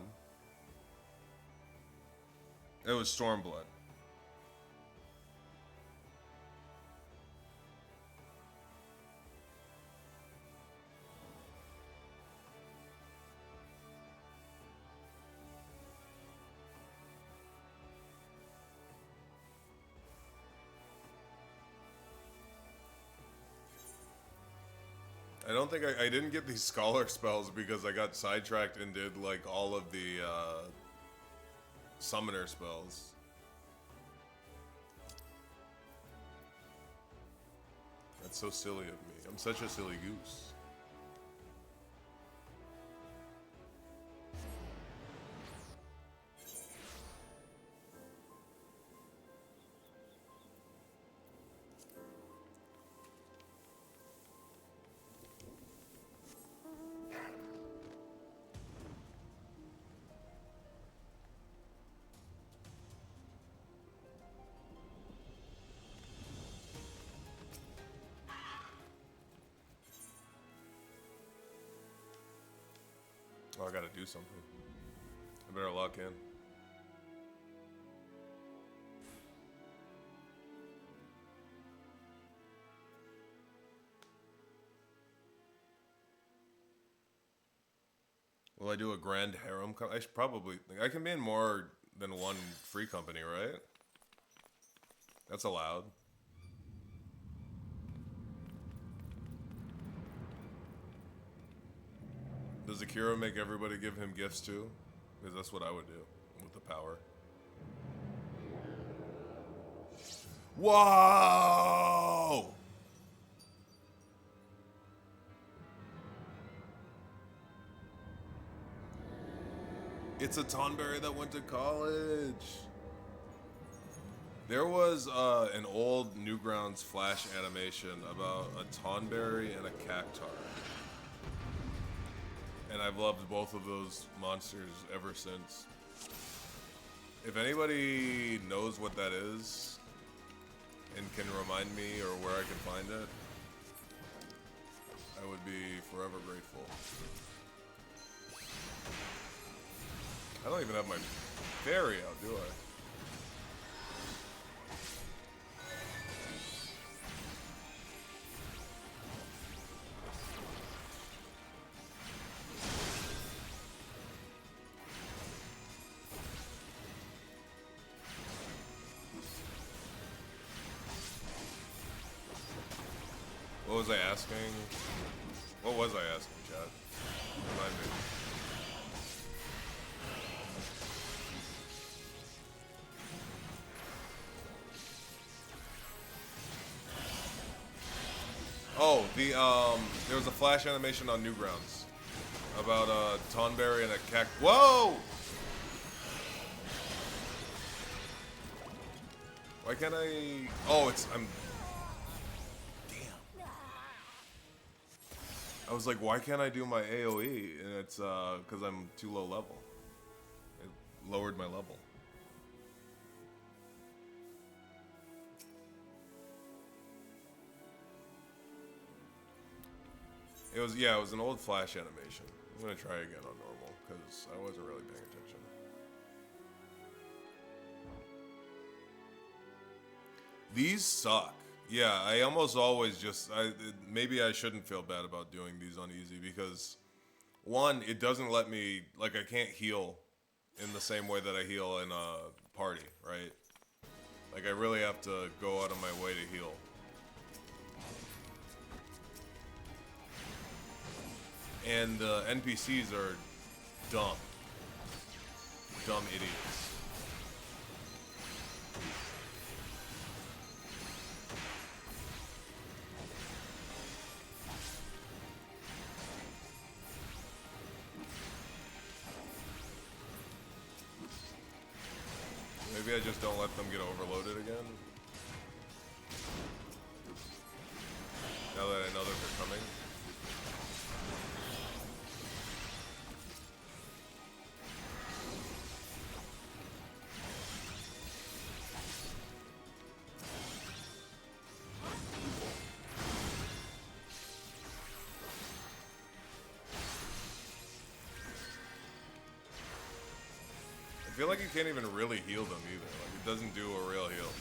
It was Stormblood. I don't think I didn't get these scholar spells because I got sidetracked and did like all of the summoner spells. That's so silly of me. I'm such a silly goose. Oh, I gotta do something. I better lock in. Will I do a grand harem? I should probably. I can be in more than one free company, right? That's allowed. Does Akira make everybody give him gifts too? Because that's what I would do with the power. Whoa! It's a Tonberry that went to college. There was an old Newgrounds Flash animation about a Tonberry and a Cactar. And I've loved both of those monsters ever since. If anybody knows what that is and can remind me or where I can find it, I would be forever grateful. I don't even have my fairy out, do I? What was I asking? What was I asking, Chad? Remind me. Oh, there was a Flash animation on Newgrounds about a Tonberry and a Cac. Whoa! Why can't I? Oh, I'm. I was like, why can't I do my AoE? And it's because I'm too low level. It lowered my level. It was an old Flash animation. I'm gonna try again on normal because I wasn't really paying attention. These suck. Yeah, I almost always just, maybe I shouldn't feel bad about doing these on easy because, one, it doesn't let me, like, I can't heal in the same way that I heal in a party, right? Like, I really have to go out of my way to heal. And the NPCs are dumb. Dumb idiots. Maybe I just don't let them get overloaded again. Now that I know that they're coming. I feel like you can't even really heal them either. Like, it doesn't do a real heal.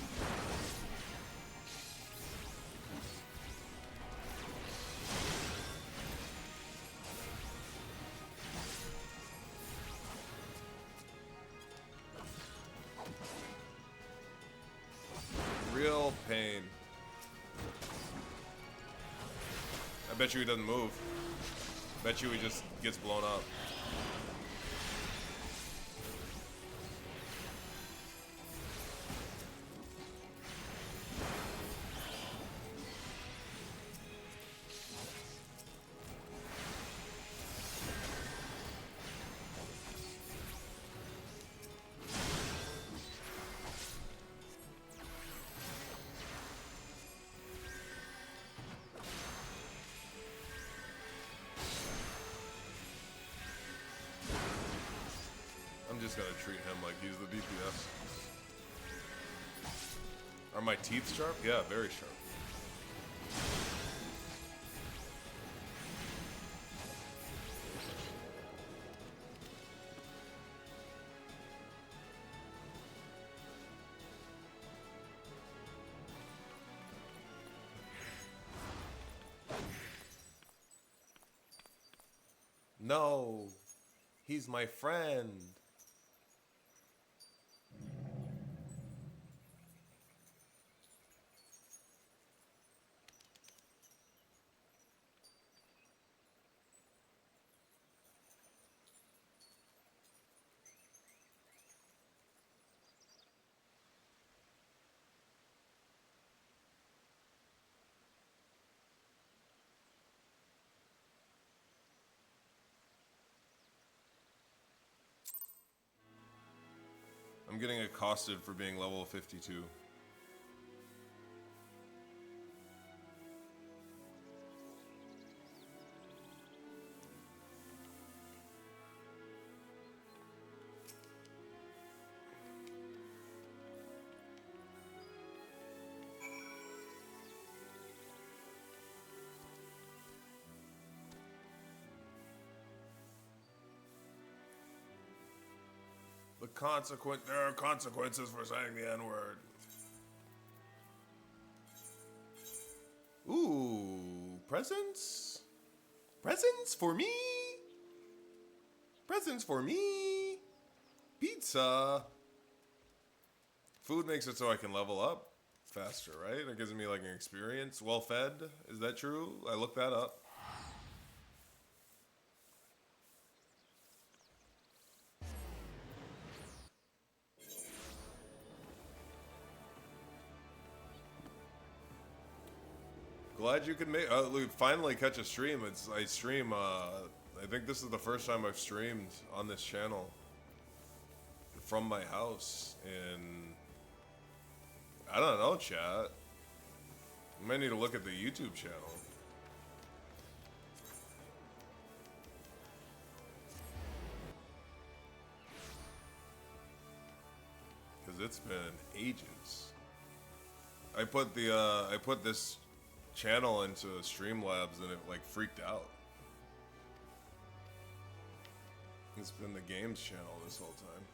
Real pain. I bet you he doesn't move. Bet you he just gets blown up. I'm just gonna treat him like he's the DPS. Are my teeth sharp? Yeah, very sharp. No, he's my friend. I'm getting accosted for being level 52. There are consequences for saying the N-word. Ooh, presents? Presents for me? Presents for me? Pizza. Food makes it so I can level up faster, right? It gives me like an experience. Well fed, is that true? I looked that up. Glad you could make. Finally catch a stream. I stream. I think this is the first time I've streamed on this channel from my house, and I don't know, chat. You might need to look at the YouTube channel. Cause it's been ages. I put this channel into Streamlabs and it like freaked out. It's been the games channel this whole time.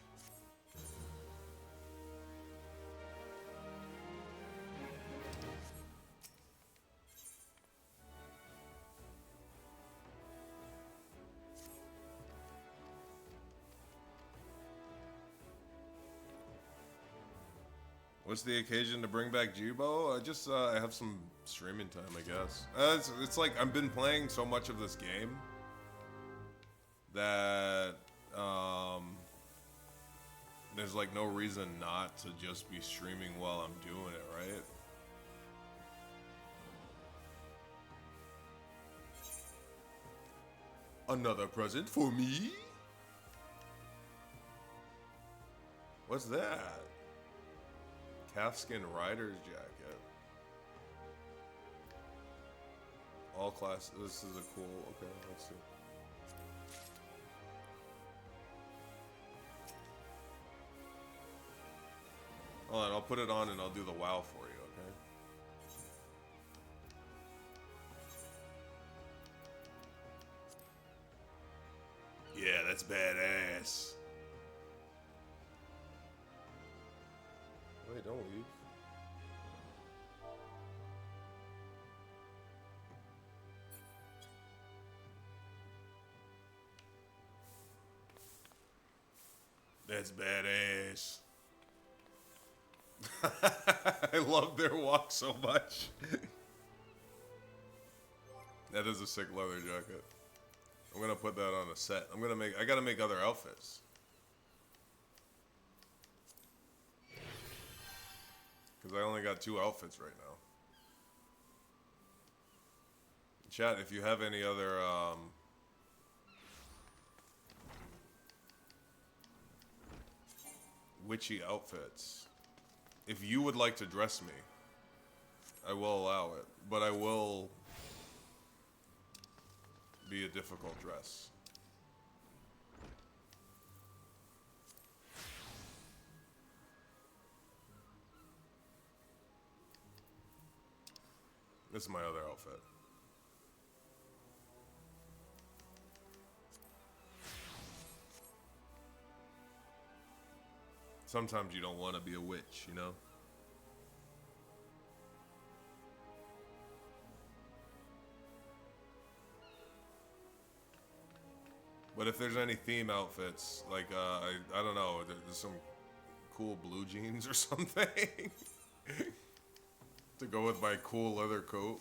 What's the occasion to bring back Jibo? I have some streaming time, I guess. It's like I've been playing so much of this game that there's like no reason not to just be streaming while I'm doing it, right? Another present for me? What's that? Calfskin Rider's jacket. All class. This is a cool. Okay, let's see. Hold on, I'll put it on and I'll do the wow for you, okay? Yeah, that's badass. Wait, don't leave. That's badass. I love their walk so much. That is a sick leather jacket. I'm gonna put that on a set. I gotta make other outfits. Because I only got 2 outfits right now. Chat, if you have any other, witchy outfits, if you would like to dress me, I will allow it. But I will be a difficult dress. This is my other outfit. Sometimes you don't want to be a witch, you know? But if there's any theme outfits, like, I don't know, there's some cool blue jeans or something to go with my cool leather coat.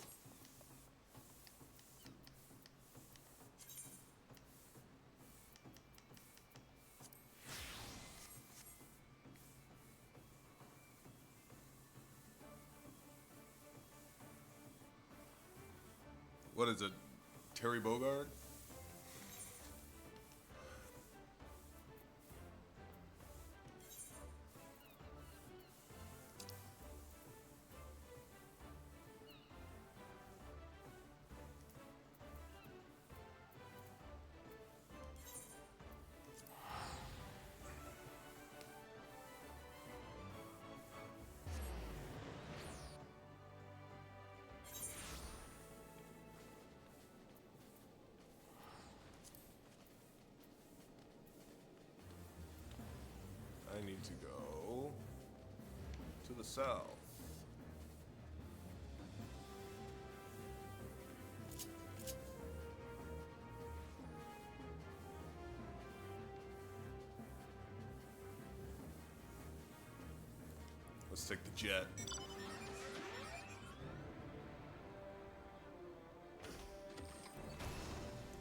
What is it? Terry Bogard? I need to go to the south. Let's take the jet.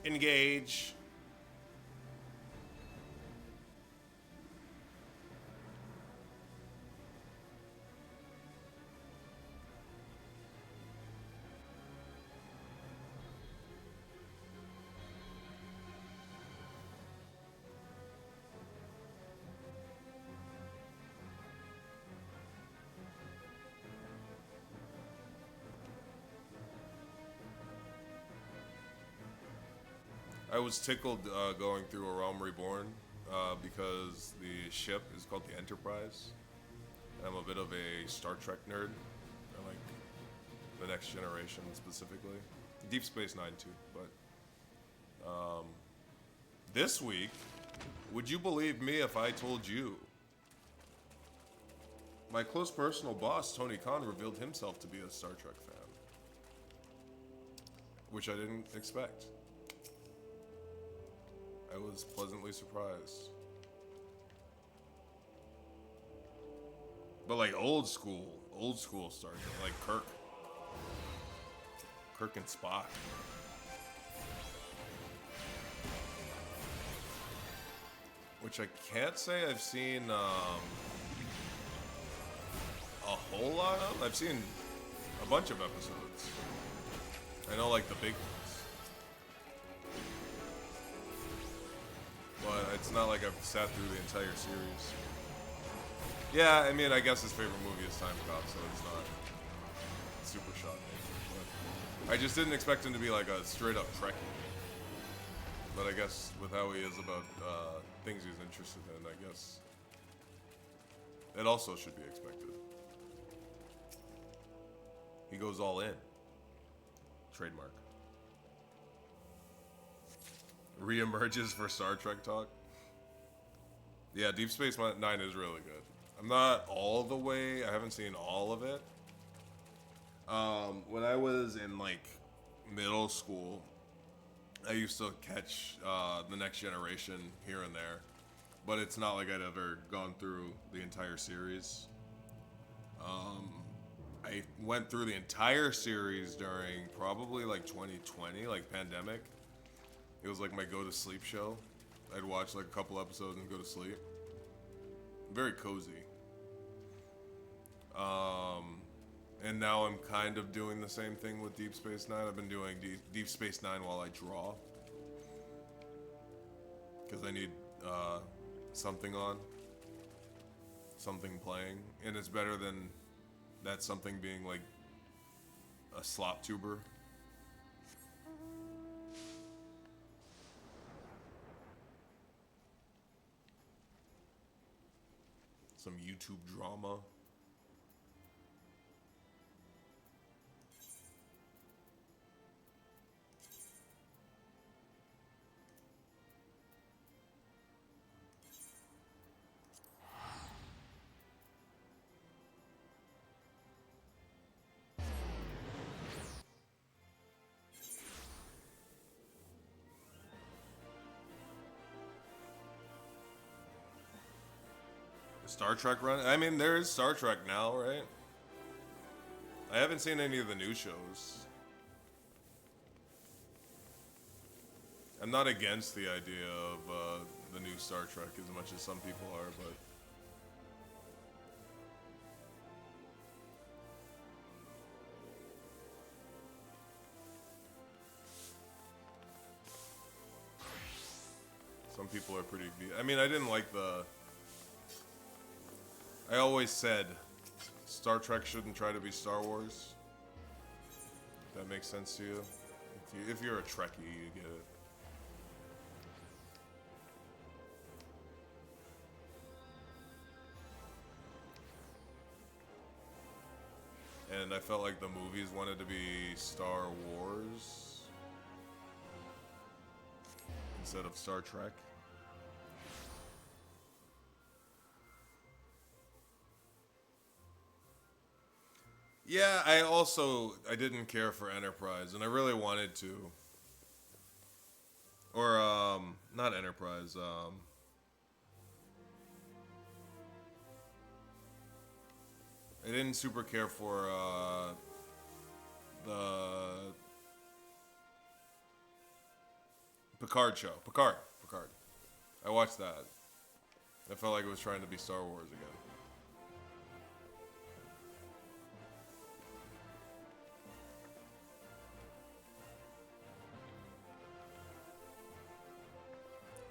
Engage. I was tickled going through A Realm Reborn because the ship is called the Enterprise. I'm a bit of a Star Trek nerd. I like the Next Generation specifically. Deep Space Nine too, but this week, would you believe me if I told you? My close personal boss, Tony Khan, revealed himself to be a Star Trek fan, which I didn't expect. I was pleasantly surprised. But like old school Star Trek, like Kirk and Spock. Which I can't say I've seen a whole lot of. I've seen a bunch of episodes. I know like the big ones. But it's not like I've sat through the entire series. Yeah, I mean, I guess his favorite movie is Time Cop, so it's not super shocking. But I just didn't expect him to be like a straight-up Trekkie. But I guess with how he is about things he's interested in, I guess it also should be expected. He goes all in. Trademark. Reemerges for Star Trek talk. Yeah, Deep Space Nine is really good. I'm not all the way. I haven't seen all of it. When I was in like middle school, I used to catch the Next Generation here and there, but it's not like I'd ever gone through the entire series. I went through the entire series during probably like 2020, like pandemic. It was like my go-to-sleep show. I'd watch like a couple episodes and go to sleep. Very cozy. And now I'm kind of doing the same thing with Deep Space Nine. I've been doing Deep Space Nine while I draw. Because I need something on. Something playing. And it's better than that something being like a slop tuber. Some YouTube drama. Star Trek run? I mean, there is Star Trek now, right? I haven't seen any of the new shows. I'm not against the idea of the new Star Trek as much as some people are, but... Some people are pretty... I mean, I didn't like the... I always said Star Trek shouldn't try to be Star Wars. If that makes sense to you. If you're a Trekkie, you get it. And I felt like the movies wanted to be Star Wars instead of Star Trek. Yeah, I didn't care for Enterprise, and I really wanted to. Or, not Enterprise, I didn't super care for, the Picard show. Picard. I watched that. I felt like it was trying to be Star Wars again.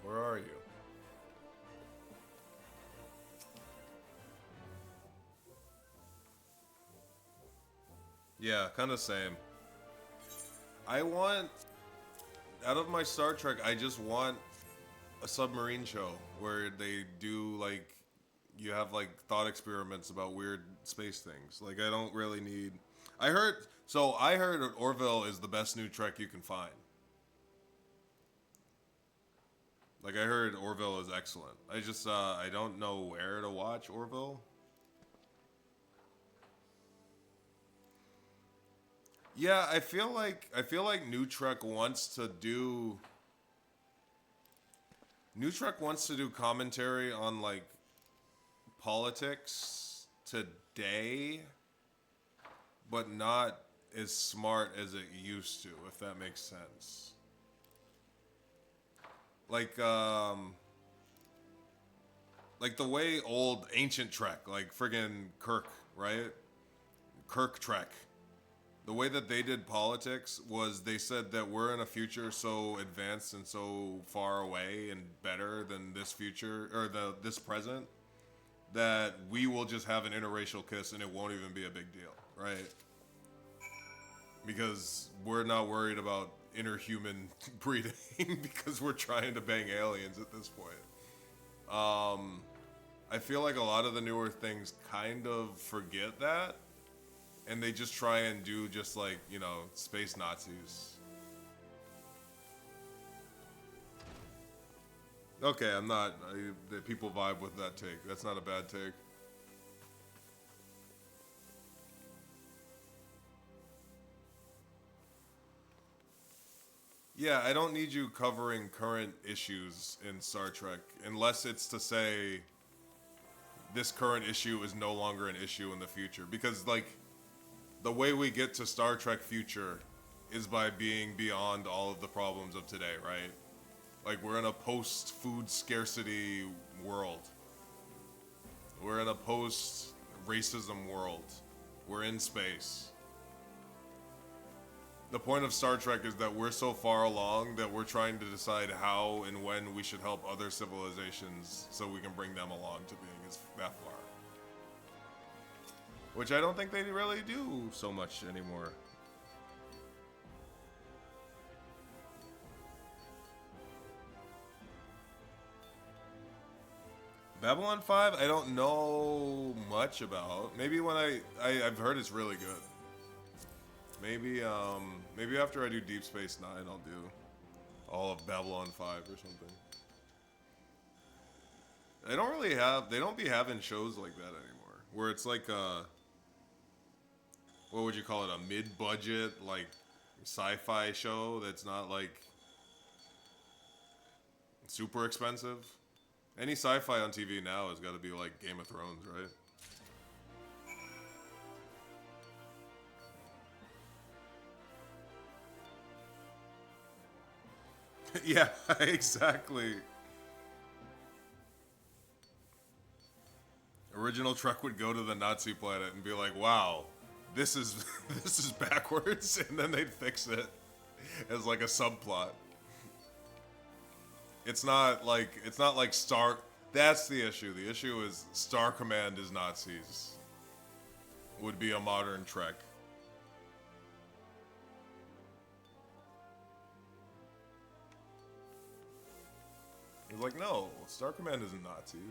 Where are you? Yeah, kind of same. I want, out of my Star Trek, I just want a submarine show where they do, like, you have, like, thought experiments about weird space things. Like, I don't really need... I heard Orville is the best new Trek you can find. Like, I heard Orville is excellent. I just, I don't know where to watch Orville. Yeah, I feel like New Trek wants to do commentary on, like, politics today, but not as smart as it used to, if that makes sense. Like the way old ancient Trek, like friggin' Kirk, right? Kirk Trek. The way that they did politics was they said that we're in a future so advanced and so far away and better than this future, or this present, that we will just have an interracial kiss and it won't even be a big deal, right? Because we're not worried about interhuman breeding because we're trying to bang aliens at this point. I feel like a lot of the newer things kind of forget that, and they just try and do just like, you know, space Nazis. Okay, the people vibe with that take. That's not a bad take. Yeah, I don't need you covering current issues in Star Trek unless it's to say this current issue is no longer an issue in the future. Because, like, the way we get to Star Trek future is by being beyond all of the problems of today, right? Like, we're in a post-food scarcity world. We're in a post-racism world. We're in space. The point of Star Trek is that we're so far along that we're trying to decide how and when we should help other civilizations so we can bring them along to being as that far. Which I don't think they really do so much anymore. Babylon 5, I don't know much about. Maybe when I've heard it's really good. Maybe maybe after I do Deep Space Nine, I'll do all of Babylon 5 or something. They don't be having shows like that anymore, where it's like what would you call it, a mid-budget, like, sci-fi show that's not, like, super expensive. Any sci-fi on TV now has got to be like Game of Thrones, right? Yeah, exactly. Original Trek would go to the Nazi planet and be like, "Wow, this is this is backwards," and then they'd fix it as like a subplot. It's not like Star. That's the issue. The issue is Star Command is Nazis. Would be a modern Trek. It's like, no, Star Command isn't Nazis.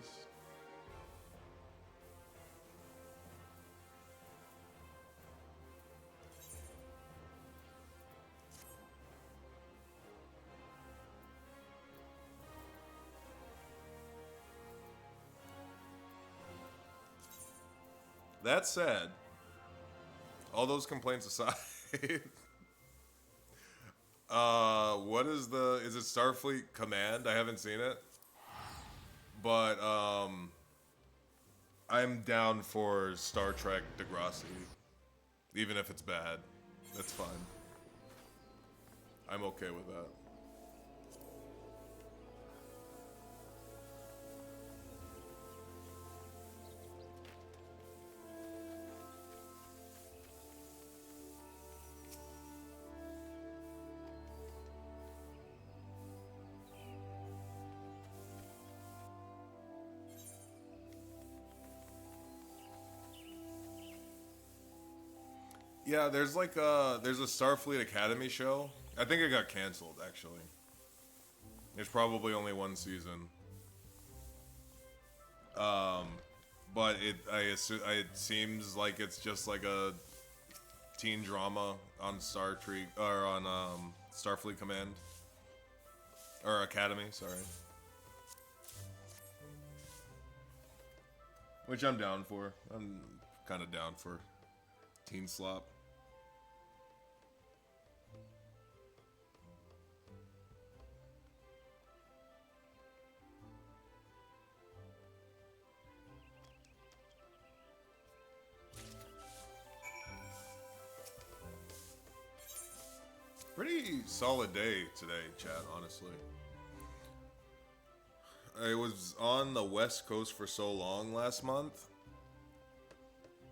That said, all those complaints aside, what is is it Starfleet Command? I haven't seen it, but I'm down for Star Trek Degrassi, even if it's bad. That's fine. I'm okay with that. Yeah, there's like there's a Starfleet Academy show. I think it got canceled actually. There's probably only one season. But it seems like it's just like a teen drama on Star Trek or on Starfleet Command or Academy, sorry. Which I'm down for. I'm kind of down for teen slop. Pretty solid day today, chat, honestly. I was on the West Coast for so long last month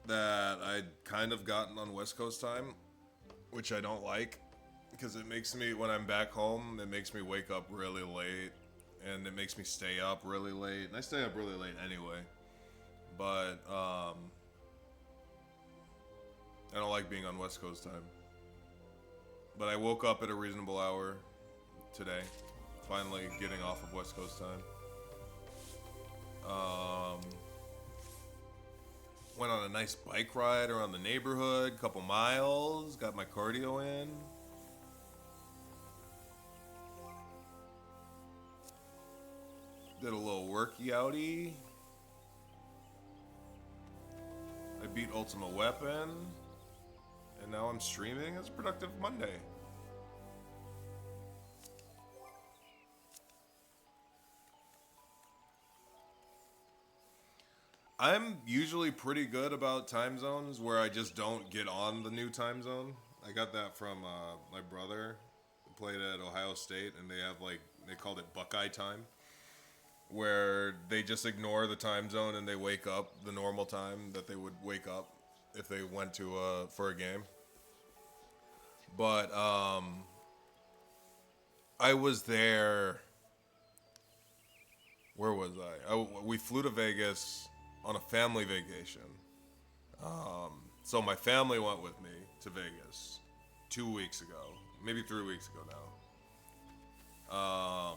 that I'd kind of gotten on West Coast time, which I don't like, because it makes me, when I'm back home, it makes me wake up really late, and it makes me stay up really late, and I stay up really late anyway, but I don't like being on West Coast time. But I woke up at a reasonable hour today, finally getting off of West Coast time. Went on a nice bike ride around the neighborhood, couple miles, got my cardio in. Did a little worky outy. I beat Ultimate Weapon. And now I'm streaming. It's a productive Monday. I'm usually pretty good about time zones where I just don't get on the new time zone. I got that from my brother who played at Ohio State, and they have like, they called it Buckeye time, where they just ignore the time zone and they wake up the normal time that they would wake up if they went to for a game. But I was there. Where was I? We flew to Vegas on a family vacation. So my family went with me to Vegas 2 weeks ago, maybe 3 weeks ago now.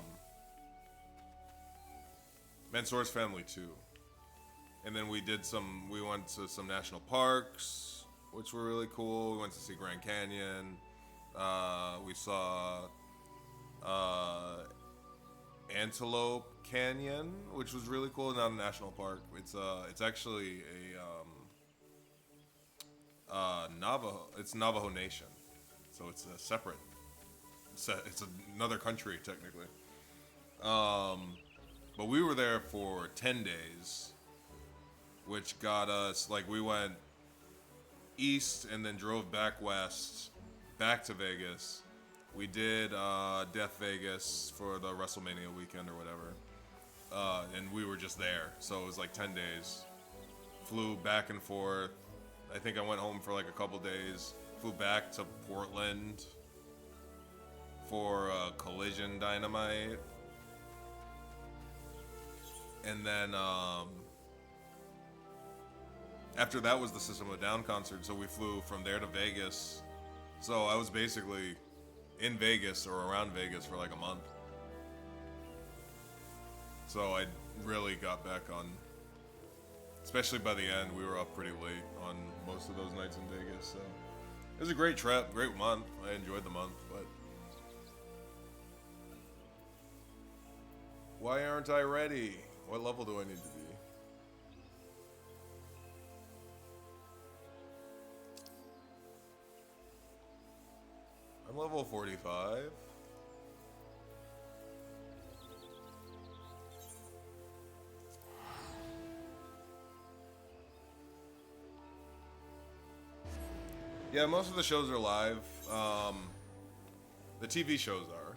Mansoor's family too. And then we went to some national parks, which were really cool. We went to see Grand Canyon. We saw Antelope Canyon, which was really cool. Not a national park. It's actually a Navajo. It's Navajo Nation, so it's a separate. It's another country technically. But we were there for 10 days, which got us like we went east and then drove back west, back to Vegas. We did Death Vegas for the WrestleMania weekend or whatever. And we were just there. So it was like 10 days. Flew back and forth. I think I went home for like a couple days. Flew back to Portland for Collision Dynamite. And then after that was the System of a Down concert. So we flew from there to Vegas. So I was basically in Vegas or around Vegas for like a month. So I really got back on, especially by the end, we were up pretty late on most of those nights in Vegas. So it was a great trip, great month. I enjoyed the month, but why aren't I ready? What level do I need to be? I'm level 45. Yeah, most of the shows are live. The TV shows are.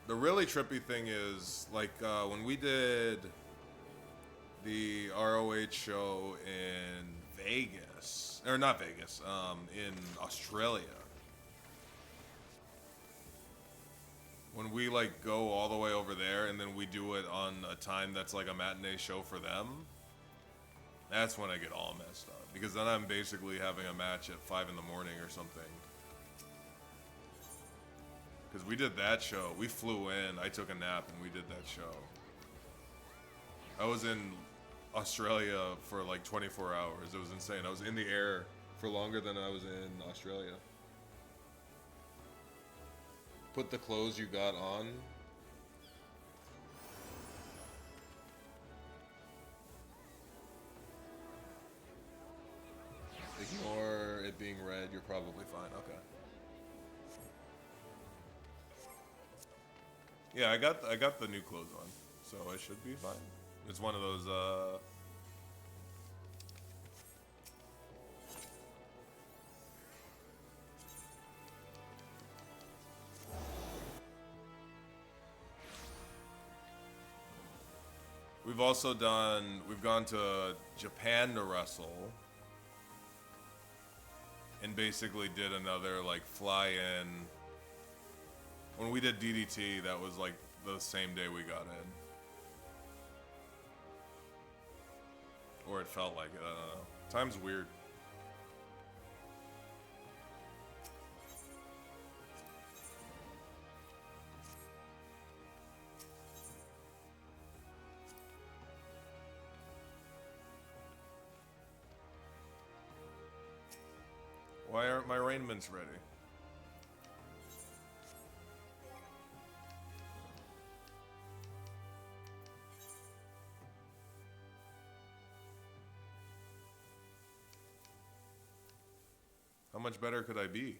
The really trippy thing is, like, when we did the ROH show in Vegas, or not Vegas, in Australia. When we like go all the way over there and then we do it on a time that's like a matinee show for them, that's when I get all messed up. Because then I'm basically having a match at 5 in the morning or something. Because we did that show. We flew in, I took a nap, and we did that show. I was in Australia for like 24 hours. It was insane. I was in the air for longer than I was in Australia. Put the clothes you got on. Ignore it being red. You're probably fine. Okay. Yeah, I got the new clothes on, so I should be fine. It's one of those we've gone to Japan to wrestle and basically did another like fly in. When we did DDT, that was like the same day we got in. Or it felt like it, I don't know. Time's weird. Why aren't my raiments ready? How much better could I be?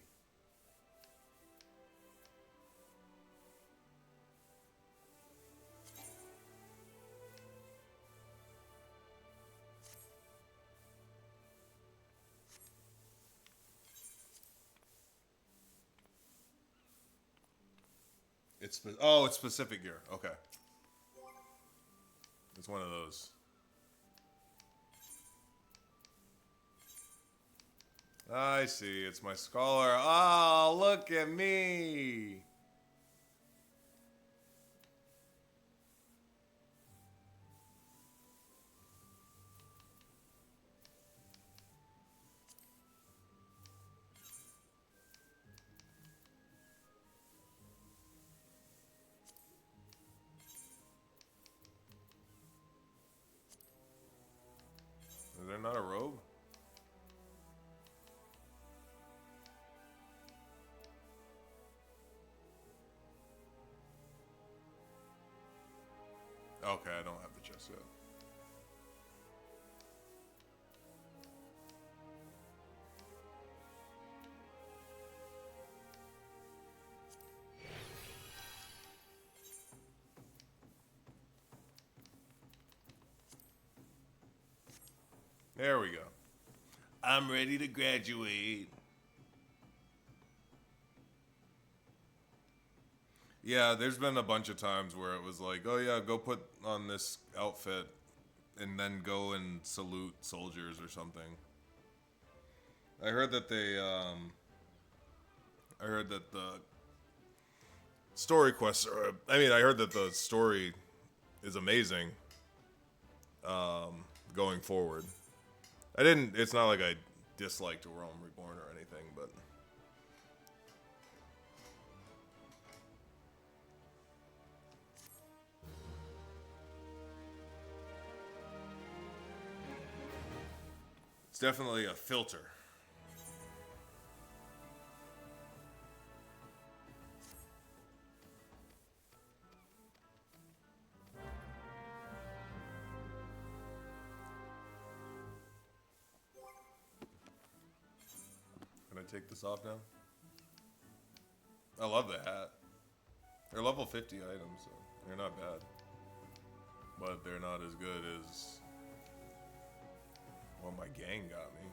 it's specific gear. Okay. It's one of those. I see. It's my scholar. Oh, look at me. Is there not a robe? Okay, I don't have the chest yet. There we go. I'm ready to graduate. Yeah, there's been a bunch of times where it was like, oh yeah, go put on this outfit and then go and salute soldiers or something. I heard that I heard that the story quests are, I heard that the story is amazing going forward. It's not like I disliked Realm Reborn or anything, but it's definitely a filter. Can I take this off now? I love the hat. They're level 50 items, so they're not bad. But they're not as good as what my gang got me.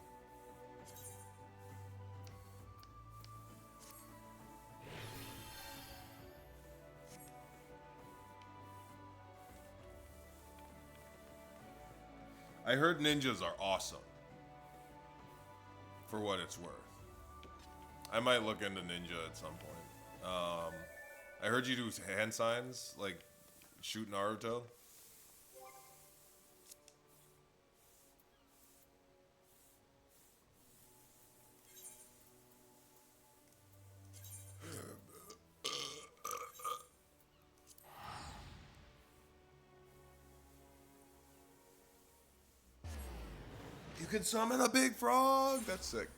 I heard ninjas are awesome. For what it's worth. I might look into ninja at some point. I heard you do hand signs, like shoot Naruto. You can summon a big frog. That's sick.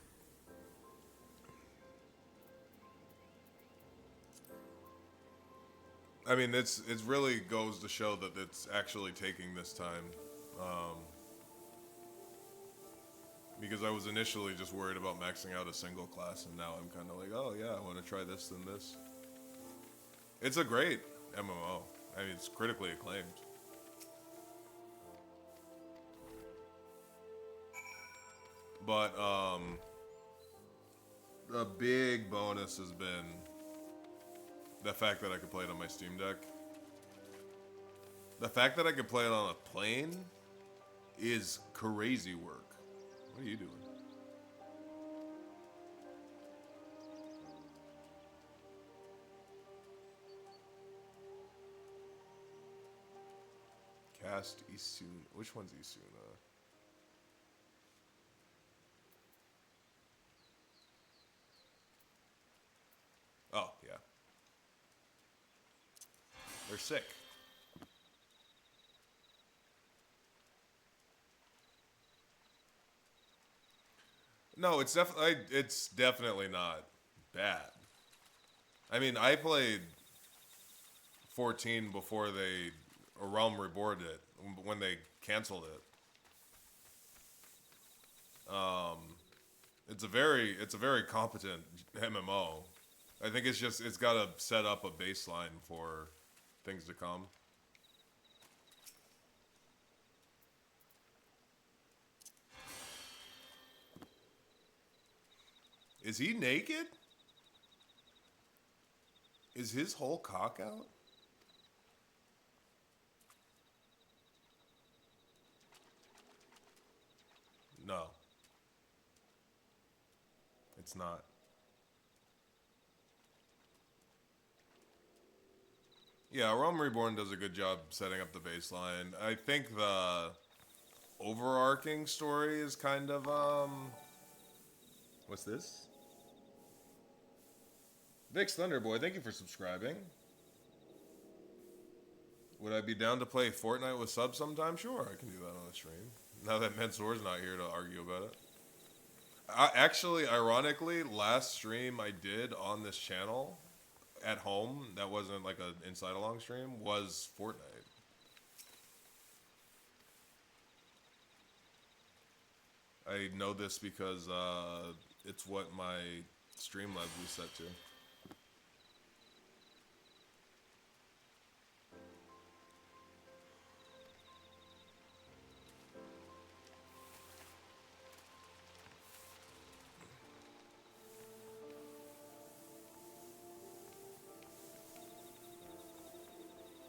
I mean, it really goes to show that it's actually taking this time. Because I was initially just worried about maxing out a single class, and now I'm kind of like, oh yeah, I want to try this and this. It's a great MMO. I mean, it's critically acclaimed. But the big bonus has been the fact that I could play it on my Steam Deck. The fact that I could play it on a plane is crazy work. What are you doing? Cast Isuna. Which one's Isuna? Oh, yeah. They're sick. No, it's definitely not bad. I mean, I played 14 before they Realm Reborn it, when they canceled it. It's a very competent MMO. I think it's got to set up a baseline for things to come. Is he naked? Is his whole cock out? No. It's not. Yeah, Realm Reborn does a good job setting up the baseline. I think the overarching story is kind of, what's this? Vix Thunderboy, thank you for subscribing. Would I be down to play Fortnite with subs sometime? Sure, I can do that on the stream. Now that Mansoor's not here to argue about it. Actually, ironically, last stream I did on this channel at home, that wasn't like an inside along stream, was Fortnite. I know this because it's what my Streamlabs is set to.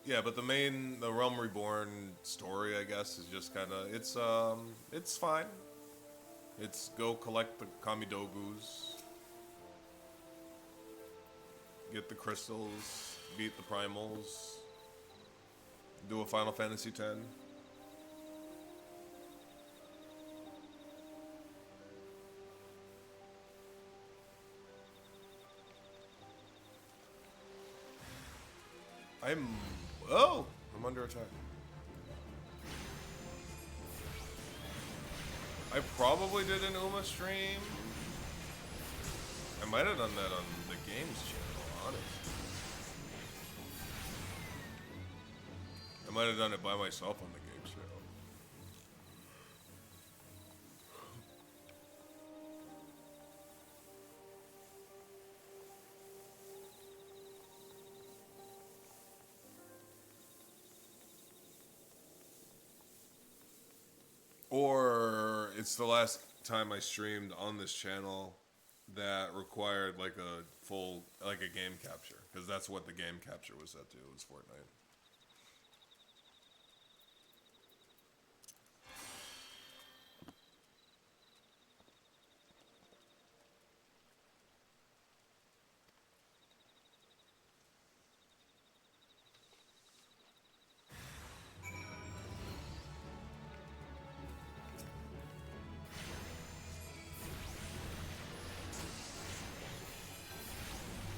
Yeah, but the Realm Reborn story, I guess, is just kind of, it's fine. It's go collect the Kamidogus, get the crystals, beat the primals, do a Final Fantasy X. I'm under attack. I probably did an Uma stream. I might have done that on the games channel, honestly. I might have done it by myself on the games channel. Or it's the last time I streamed on this channel that required like a full, like a game capture. Because that's what the game capture was set to, was Fortnite.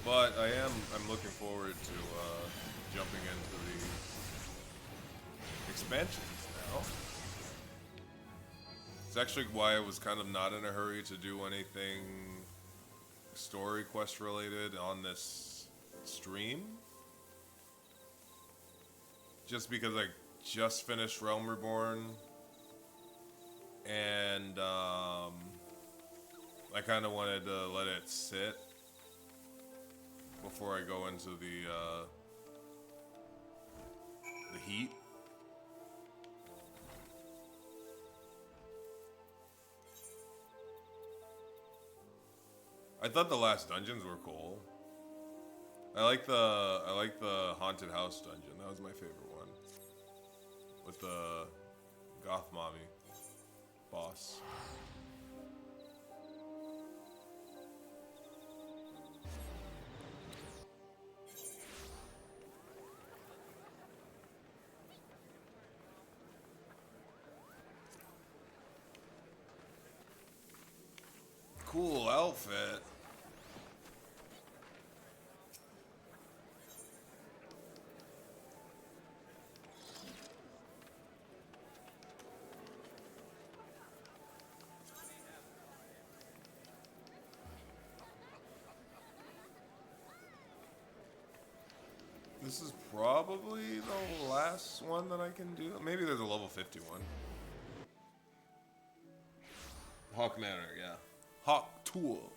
But I'm looking forward to jumping into the expansions now. It's actually why I was kind of not in a hurry to do anything story quest related on this stream. Just because I just finished Realm Reborn and I kind of wanted to let it sit before I go into the heat. I thought the last dungeons were cool. I like the haunted house dungeon. That was my favorite one. With the goth mommy boss. Cool outfit. This is probably the last one that I can do. Maybe there's a level 50 one. Hawk Manor, yeah. Hawk Tool.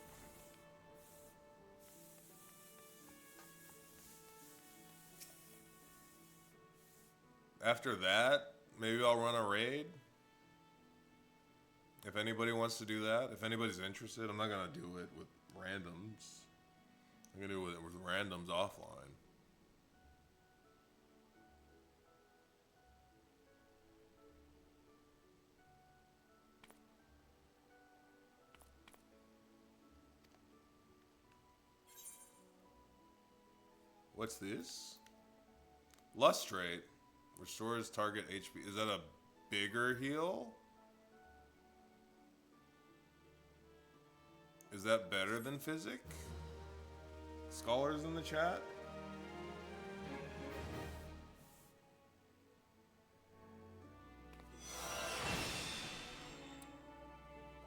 After that, maybe I'll run a raid. If anybody wants to do that, if anybody's interested, I'm not gonna do it with randoms. I'm gonna do it with randoms offline. What's this? Lustrate. Restores target HP. Is that a bigger heal? Is that better than Physic? Scholars in the chat?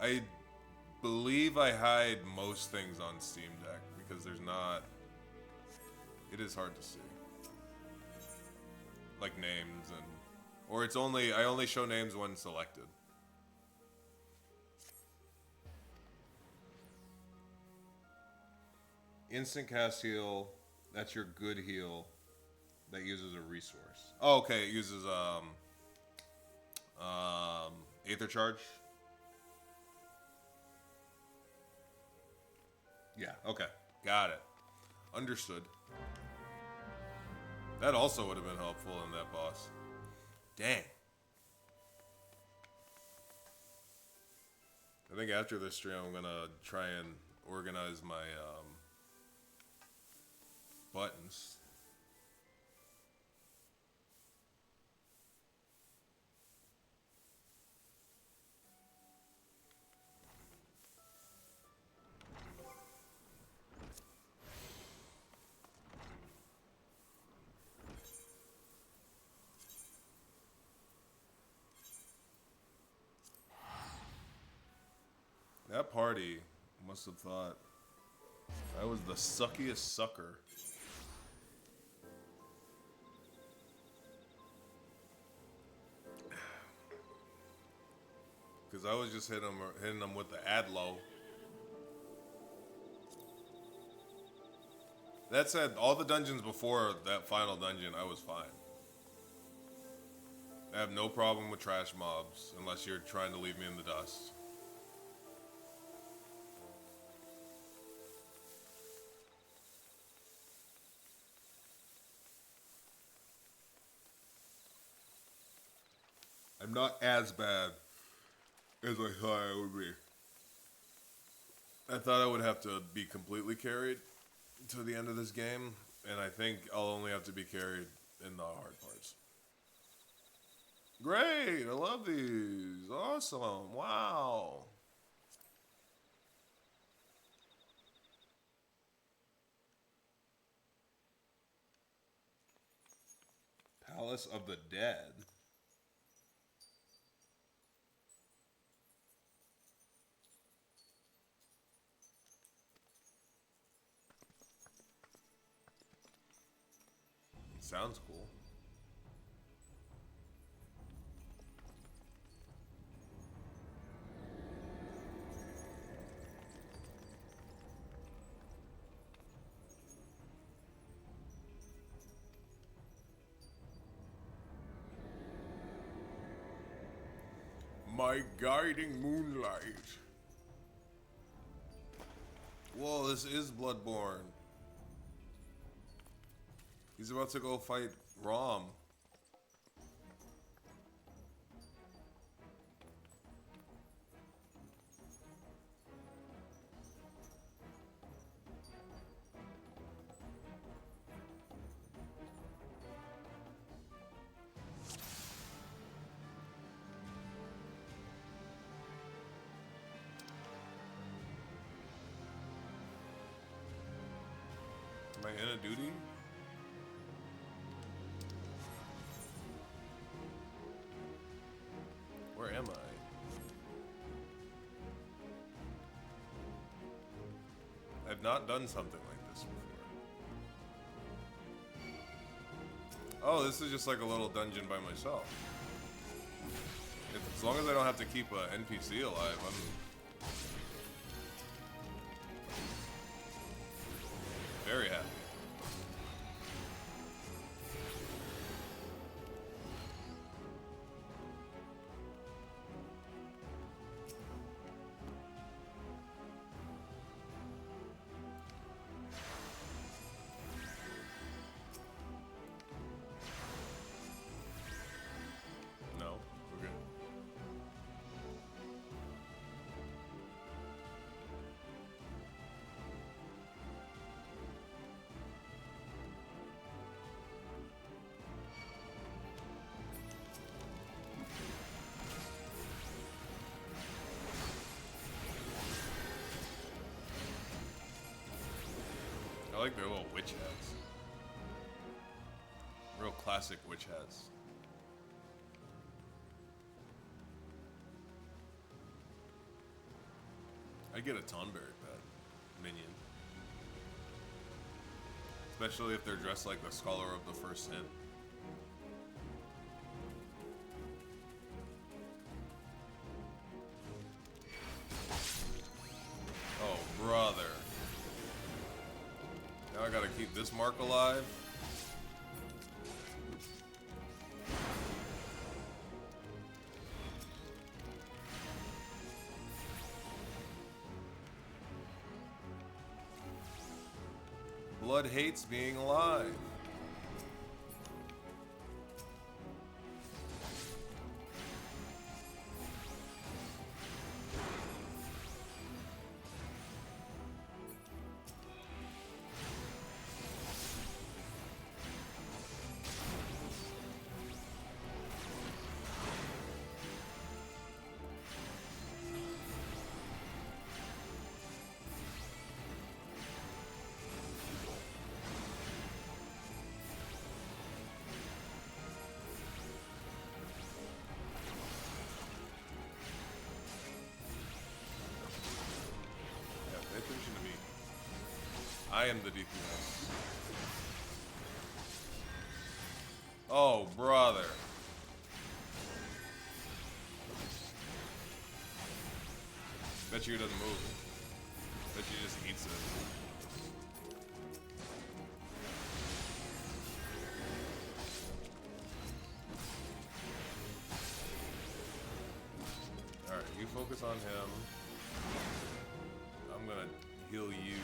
I believe I hide most things on Steam Deck because there's not... It is hard to see. Like names and... Or it's only... I only show names when selected. Instant cast heal. That's your good heal. That uses a resource. Oh, okay. It uses Aether Charge. Yeah. Okay. Got it. Understood. That also would have been helpful in that boss. Dang. I think after this stream, I'm gonna try and organize my buttons. That party must have thought I was the suckiest sucker. Because I was just hitting them with the Adlo. That said, all the dungeons before that final dungeon, I was fine. I have no problem with trash mobs, unless you're trying to leave me in the dust. I'm not as bad as I thought I would be. I thought I would have to be completely carried to the end of this game, and I think I'll only have to be carried in the hard parts. Great! I love these! Awesome! Wow! Palace of the Dead. Sounds cool. My guiding moonlight. Whoa, this is Bloodborne. He's about to go fight Rom. Am I in a duty? Where am I? I've not done something like this before. Oh, this is just like a little dungeon by myself. As long as I don't have to keep an NPC alive, I'm very happy. like their little witch hats. Real classic witch hats. I'd get a Tonberry pet minion. Especially if they're dressed like the Scholar of the First Sin. Oh, brother. Now I gotta keep this mark alive. Blood hates being alive. I am the DPS. Oh, brother. Bet you it doesn't move. Bet you just eats it. Alright, you focus on him. I'm gonna heal you.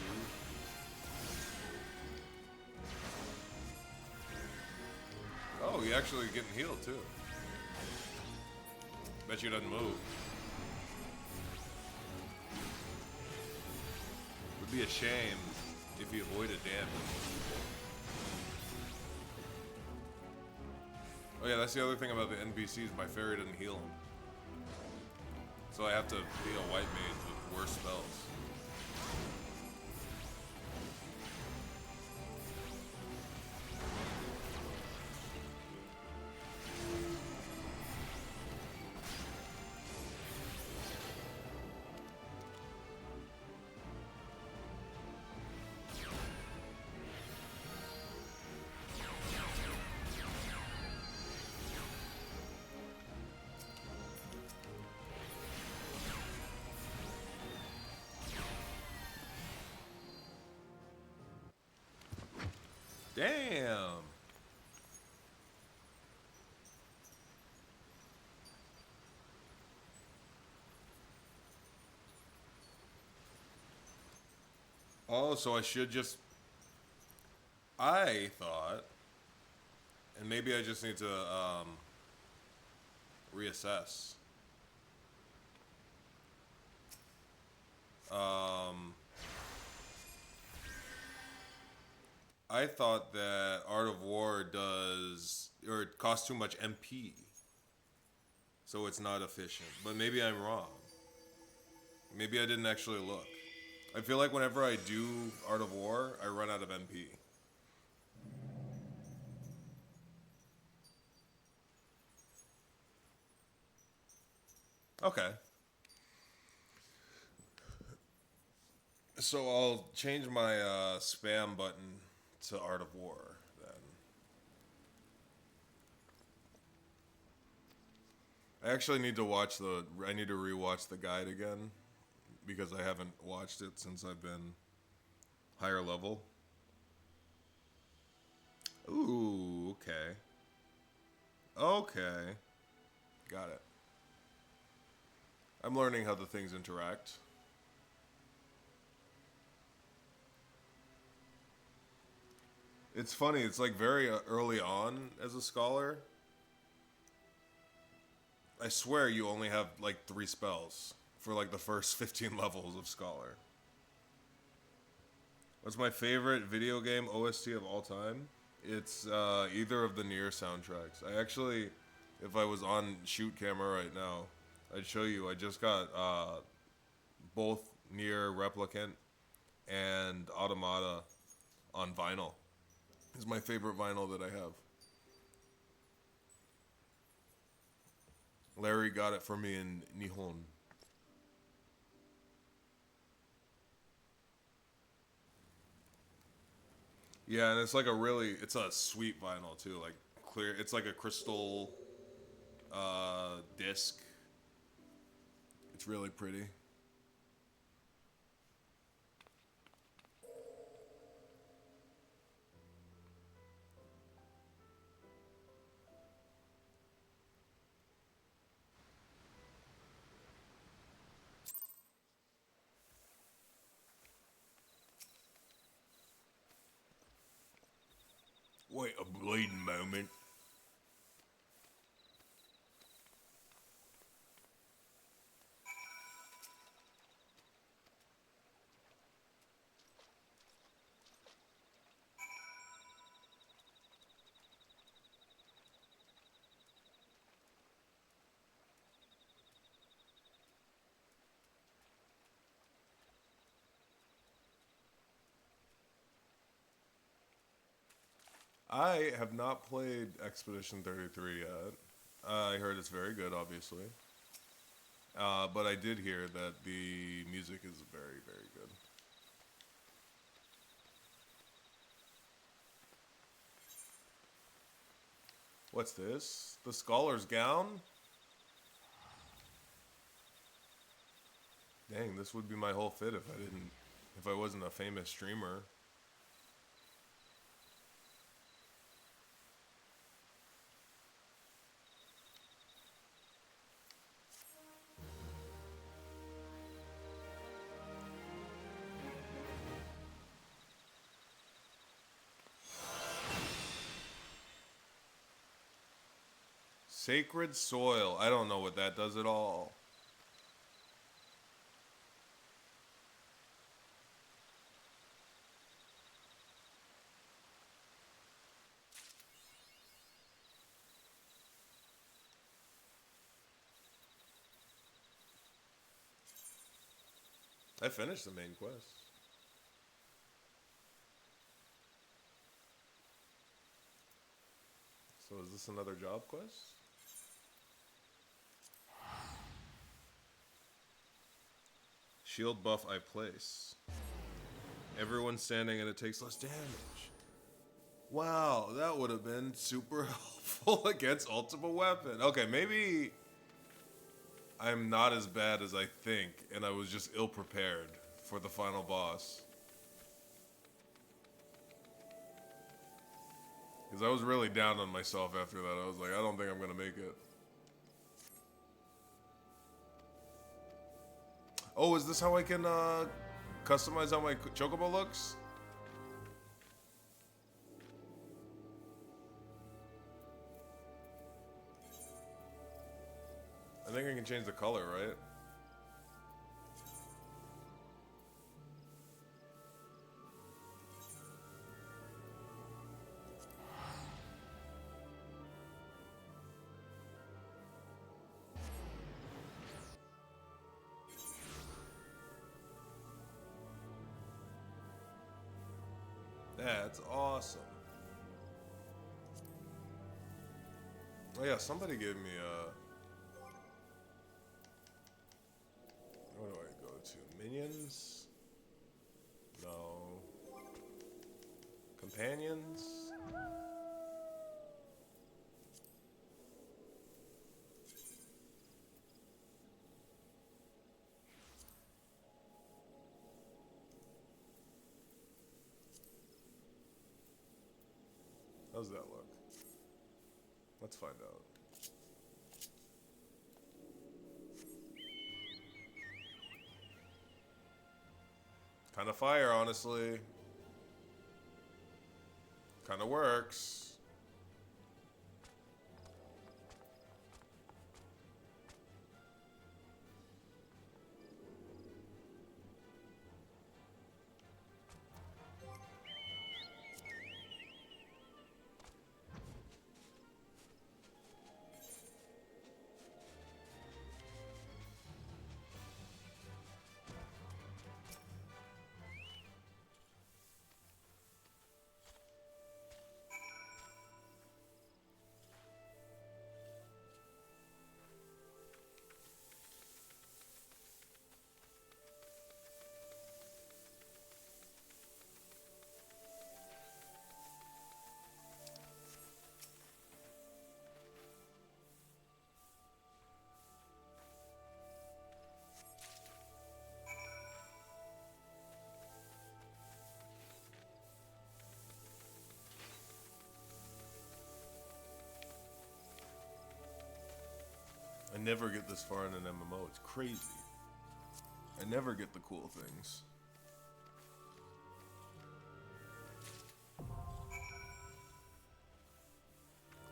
Oh, you actually getting healed too. Bet you doesn't move. Would be a shame if he avoided damage. Oh yeah, that's the other thing about the NPCs. My fairy doesn't heal him. So I have to be a white mage with worse spells. Damn. Oh, so I should just... I thought... And maybe I just need to, reassess. I thought that Art of War does... Or it costs too much MP. So it's not efficient. But maybe I'm wrong. Maybe I didn't actually look. I feel like whenever I do Art of War, I run out of MP. Okay. So I'll change my spam button to Art of War then. I actually need to watch I need to rewatch the guide again because I haven't watched it since I've been higher level. Ooh, okay. Okay. Got it. I'm learning how the things interact. It's funny, it's like very early on as a scholar. I swear you only have like 3 spells for like the first 15 levels of scholar. What's my favorite video game OST of all time? It's either of the Nier soundtracks. I actually, if I was on shoot camera right now, I'd show you. I just got both Nier Replicant and Automata on vinyl. It's my favorite vinyl that I have. Larry got it for me in Nihon. Yeah, and it's like it's a sweet vinyl too, like clear. It's like a crystal disc. It's really pretty. Wait a bleeding moment. I have not played Expedition 33 yet. I heard it's very good, obviously. But I did hear that the music is very, very good. What's this? The Scholar's Gown? Dang, this would be my whole fit if I wasn't a famous streamer. Sacred Soil. I don't know what that does at all. I finished the main quest. So is this another job quest? Shield buff I place. Everyone's standing and it takes less damage. Wow, that would have been super helpful against Ultima Weapon. Okay, maybe I'm not as bad as I think, and I was just ill-prepared for the final boss. Because I was really down on myself after that. I was like, I don't think I'm going to make it. Oh, is this how I can customize how my chocobo looks? I think I can change the color, right? That's awesome. Oh yeah, somebody gave me a... Where do I go to? Minions? No. Companions? How's that look? Let's find out. Kind of fire, honestly. Kind of works. never get this far in an MMO. It's crazy. I never get the cool things.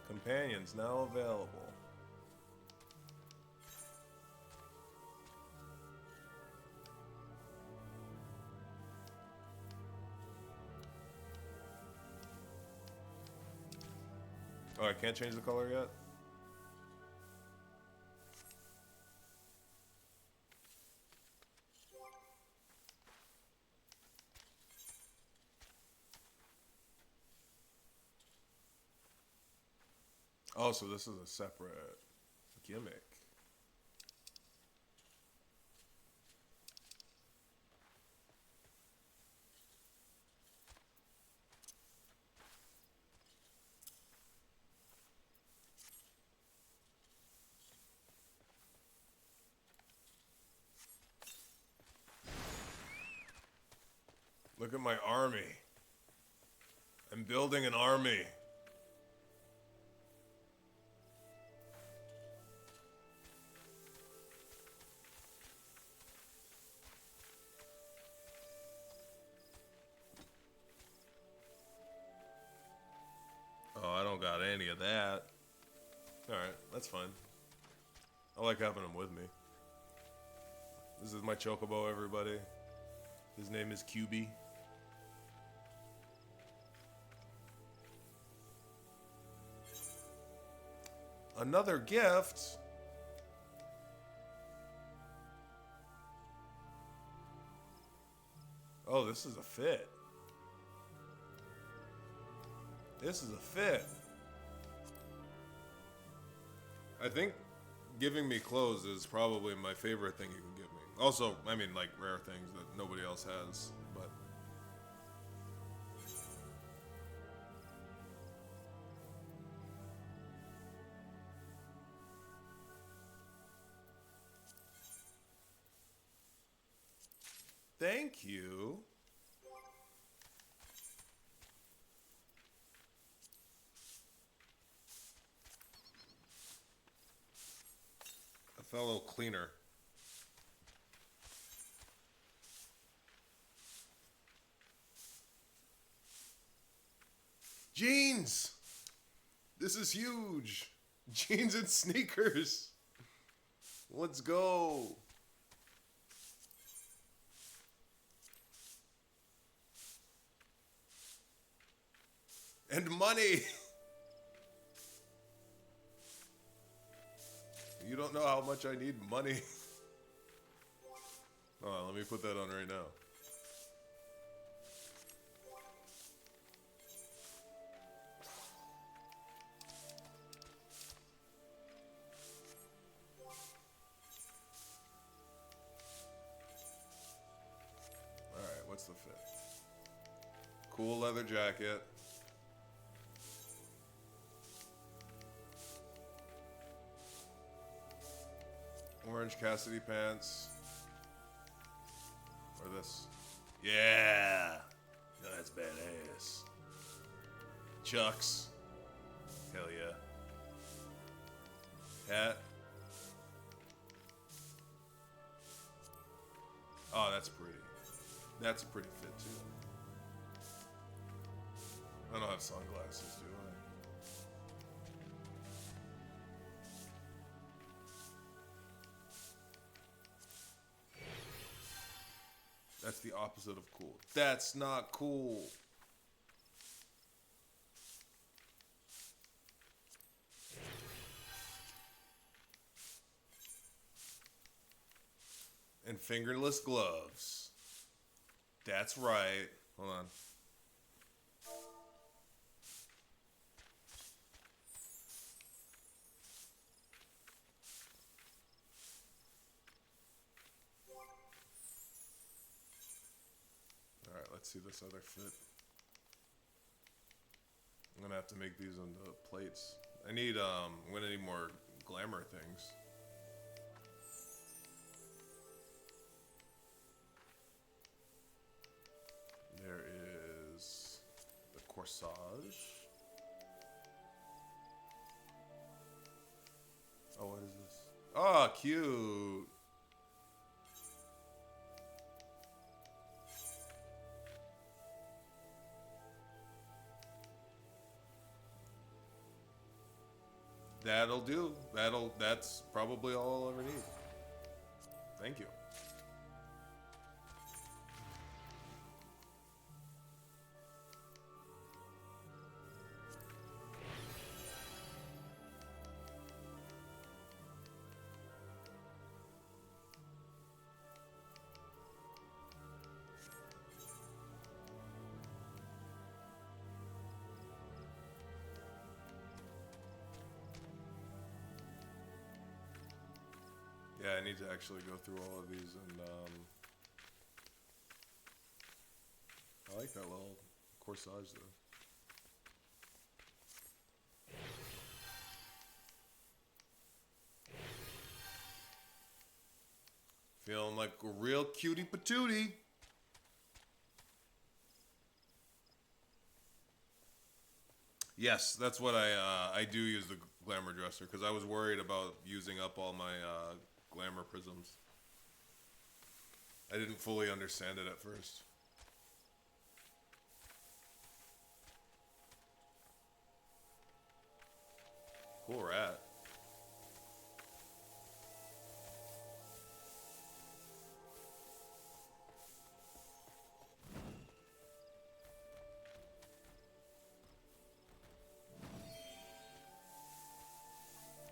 Companions now available. Oh, I can't change the color yet? Oh, so this is a separate gimmick. Look at my army. I'm building an army. Oh, I don't got any of that. Alright, that's fine. I like having him with me. This is my chocobo, everybody. His name is QB. Another gift? Oh, this is a fit. This is a fit. I think giving me clothes is probably my favorite thing you can give me. Also, I mean, like, rare things that nobody else has, but... Thank you. A fellow cleaner. Jeans! This is huge! Jeans and sneakers! Let's go! And money! You don't know how much I need money. Oh, let me put that on right now. Alright, what's the fit? Cool leather jacket. Orange Cassidy pants. Or this. Yeah! No, that's badass. Chucks. Hell yeah. Hat. Oh, that's pretty. That's a pretty fit, too. I don't have sunglasses, do I? That's the opposite of cool. That's not cool. And fingerless gloves. That's right. Hold on. Alright, let's see this other fit. I'm gonna have to make these into plates. I'm gonna need more glamour things. There is the corsage. Oh, what is this? Oh, cute. That'll do. That's probably all I'll ever need. Thank you. Yeah, I need to actually go through all of these and I like that little corsage though. Feeling like a real cutie patootie. Yes, that's what I do use the glamour dresser because I was worried about using up all my glamour prisms. I didn't fully understand it at first. Cool rat.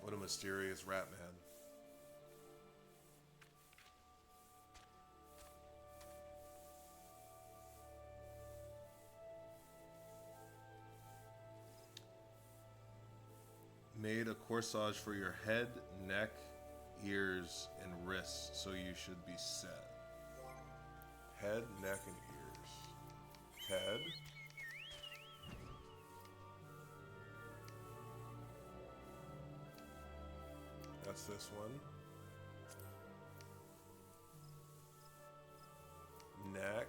What a mysterious rat man. Made a corsage for your head, neck, ears, and wrists, so you should be set. Head, neck, and ears. Head. That's this one. Neck.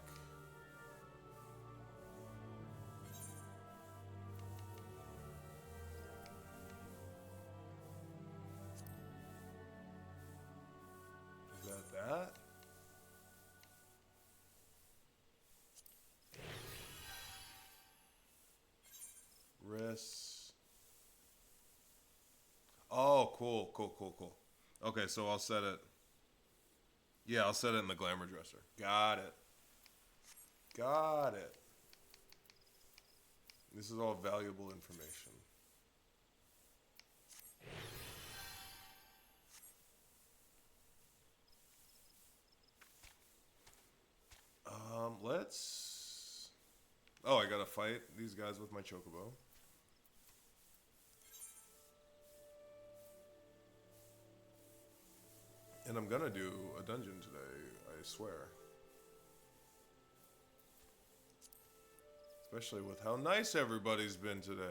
Is that? Wrists. Oh, cool. Okay, so I'll set it. Yeah, I'll set it in the glamour dresser. Got it. This is all valuable information. Let's... Oh, I gotta fight these guys with my chocobo. And I'm gonna do a dungeon today, I swear. Especially with how nice everybody's been today.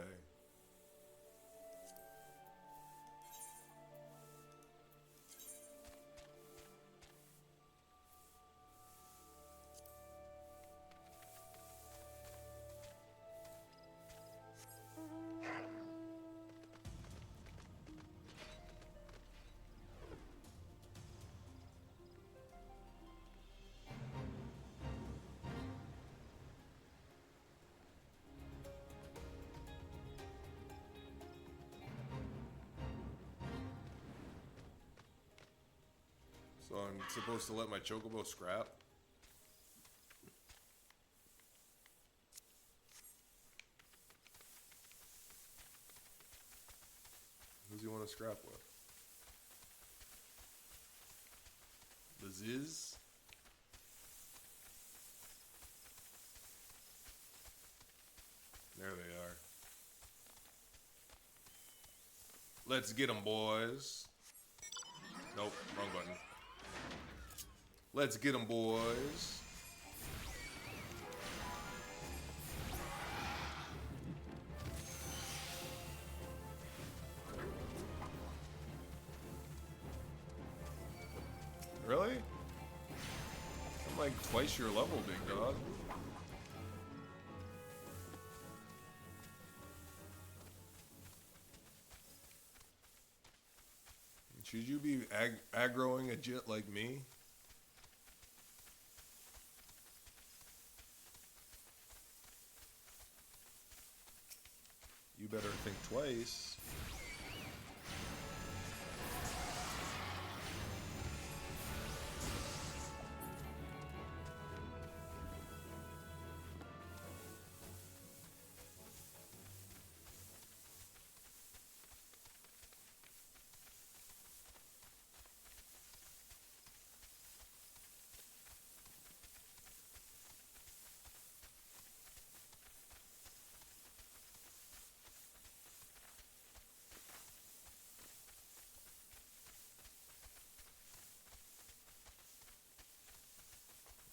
So I'm supposed to let my chocobo scrap? Who do you want to scrap with? The Ziz? There they are. Let's get them, boys. Nope, wrong button. Let's get them, boys. Really? I'm like twice your level, big dog. Should you be aggroing a jit like me? You better think twice.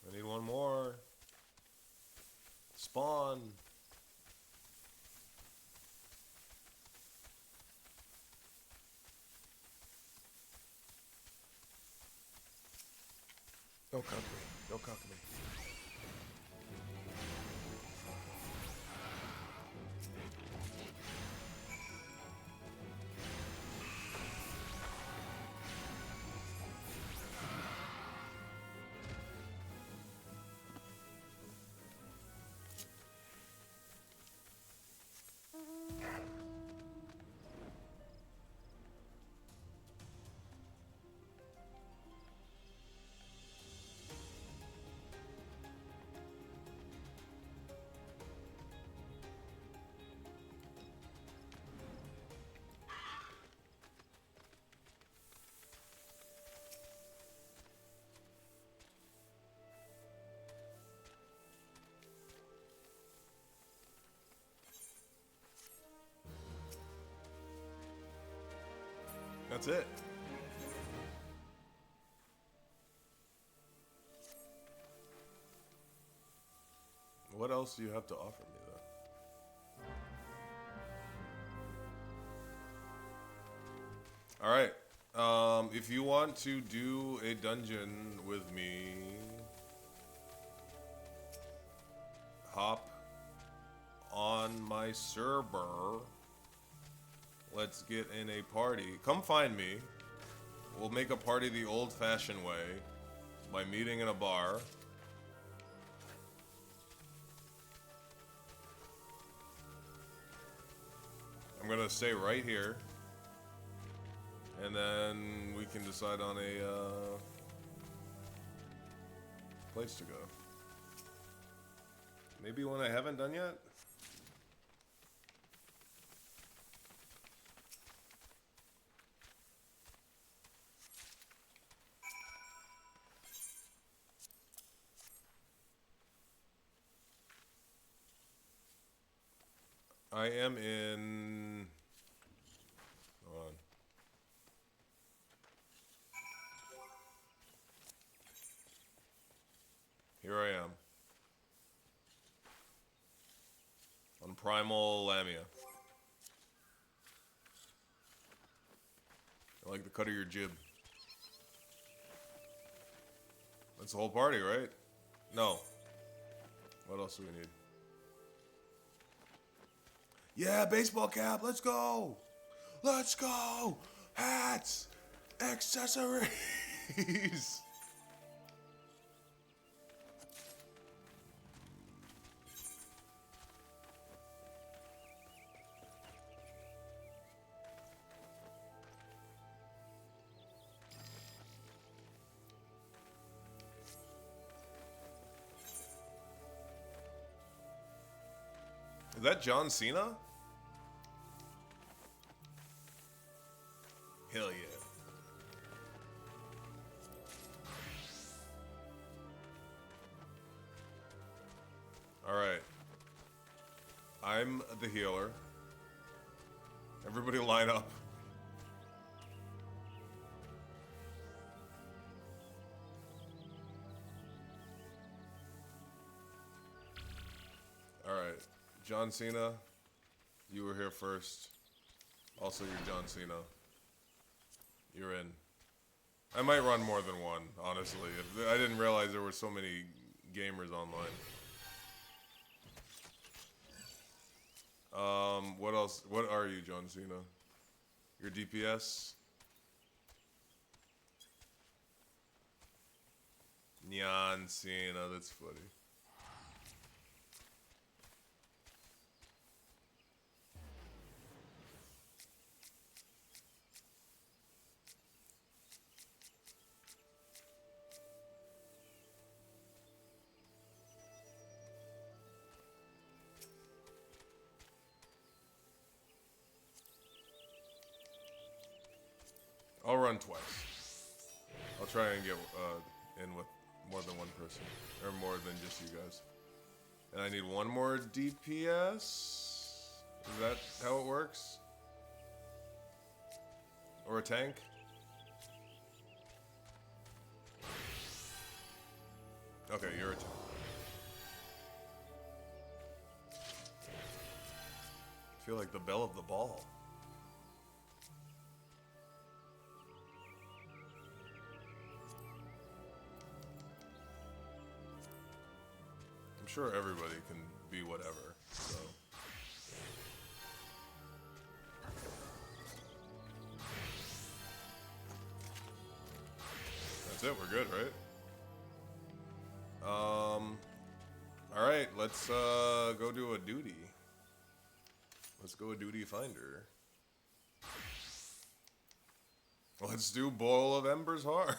I need one more. Spawn. Don't cuck me. Don't cuck me. That's it. What else do you have to offer me, though? Alright. If you want to do a dungeon with me, hop on my server. Let's get in a party. Come find me. We'll make a party the old-fashioned way by meeting in a bar. I'm gonna stay right here, and then we can decide on a place to go. Maybe one I haven't done yet? I am in... Hold on. Here I am. On Primal Lamia. I like the cut of your jib. That's the whole party, right? No. What else do we need? Yeah, baseball cap, let's go! Let's go! Hats! Accessories! Is that John Cena? Hell yeah. Alright. I'm the healer. Everybody line up. Alright. John Cena, you were here first. Also, you're John Cena. You're in. I might run more than one, honestly. I didn't realize there were so many gamers online. What else? What are you, John Cena? Your DPS? Neon Cena, that's funny. I'll run twice. I'll try and get in with more than one person. Or more than just you guys. And I need one more DPS? Is that how it works? Or a tank? Okay, you're a tank. I feel like the belle of the ball. I'm sure everybody can be whatever, so. That's it, we're good, right? Alright, let's go do a duty. Let's go a duty finder. Let's do Boil of Ember's Heart.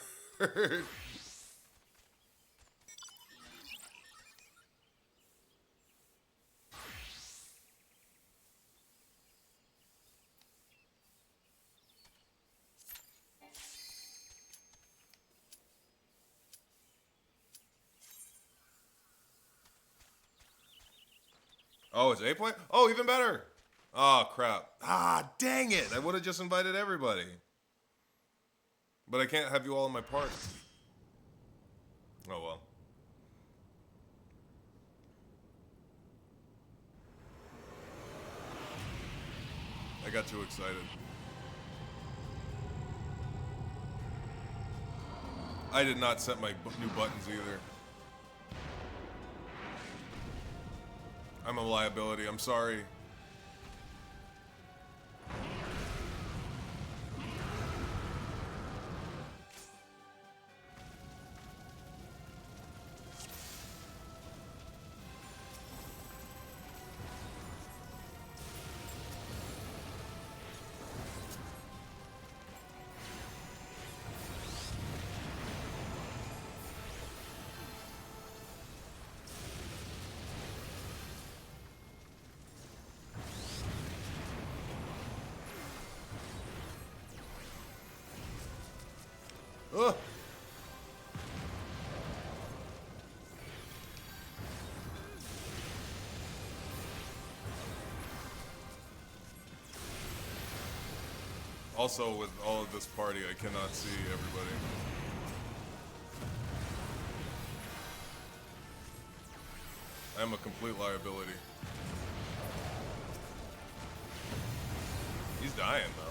Oh, it's 8 point? Oh, even better. Oh, crap. Ah, dang it. I would have just invited everybody. But I can't have you all in my party. Oh, well. I got too excited. I did not set my new buttons either. I'm a liability. I'm sorry. Ugh. Also, with all of this party, I cannot see everybody. I'm a complete liability. He's dying, though.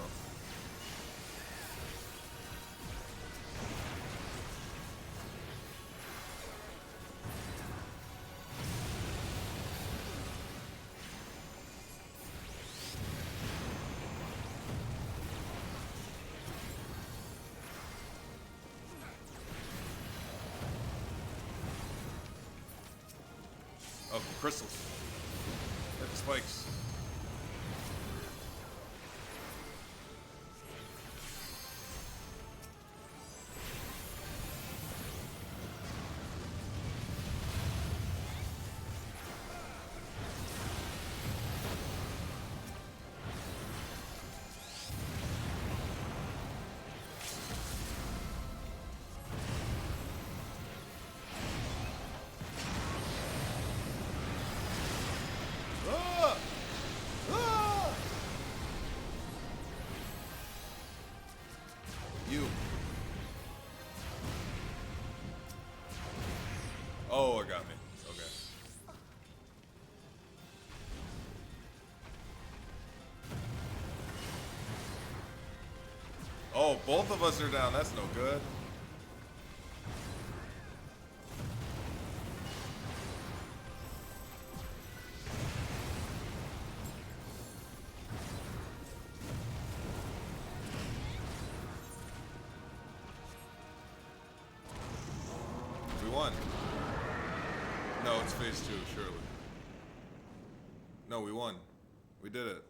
Oh, crystals. Hit the spikes. Oh, it got me. Okay. Oh, both of us are down. That's no good. We won. won. No, it's phase 2, surely. No, we won. We did it.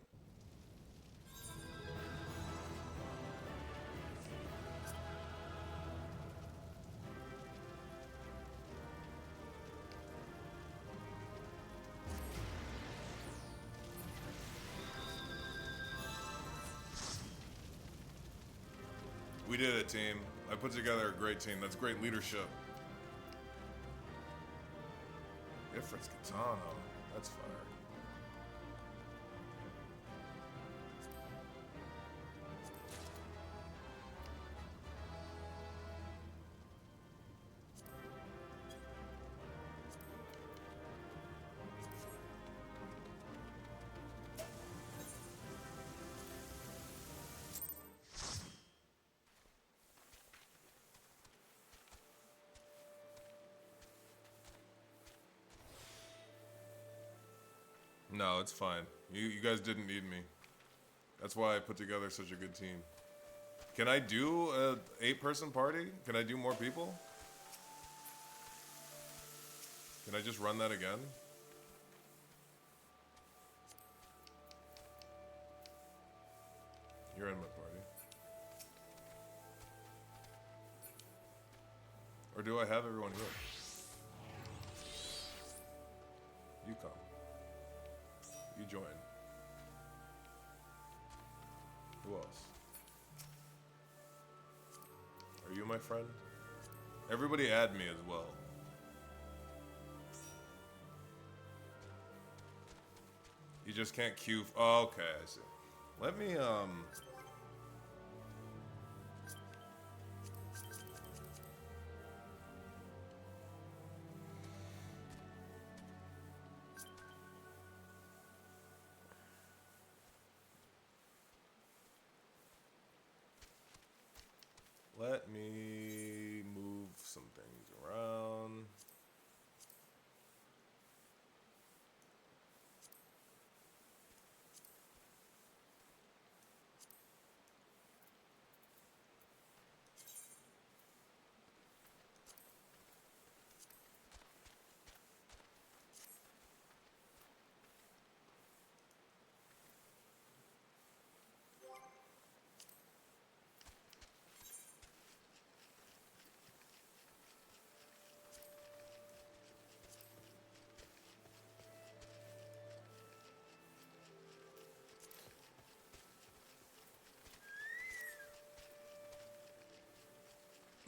We did it, team. I put together a great team. That's great leadership. Ifrit's Katana. That's fire. No, it's fine. You guys didn't need me. That's why I put together such a good team. Can I do a 8-person party? Can I do more people? Can I just run that again? You're in my party. Or do I have everyone here? You come. You join. Who else? Are you my friend? Everybody add me as well. You just can't queue. Oh, okay, I see. Let me, let me move some things around.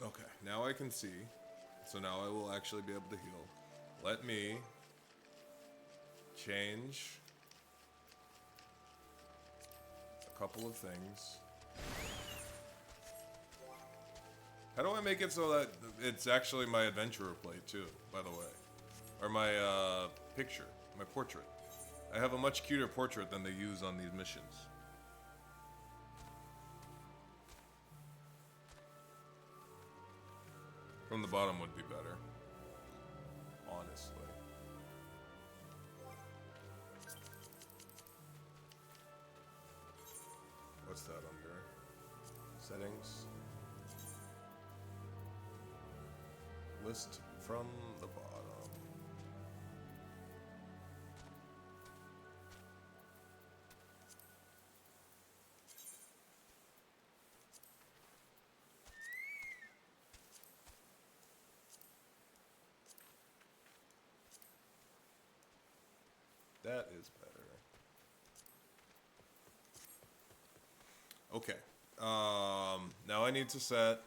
Okay, now I can see. So now I will actually be able to heal. Let me change a couple of things. How do I make it so that it's actually my adventurer plate too, by the way? Or my picture, my portrait. I have a much cuter portrait than they use on these missions. From the bottom would be better, honestly. What's that under? Settings. List from the bottom. That is better. Okay. Now I need to set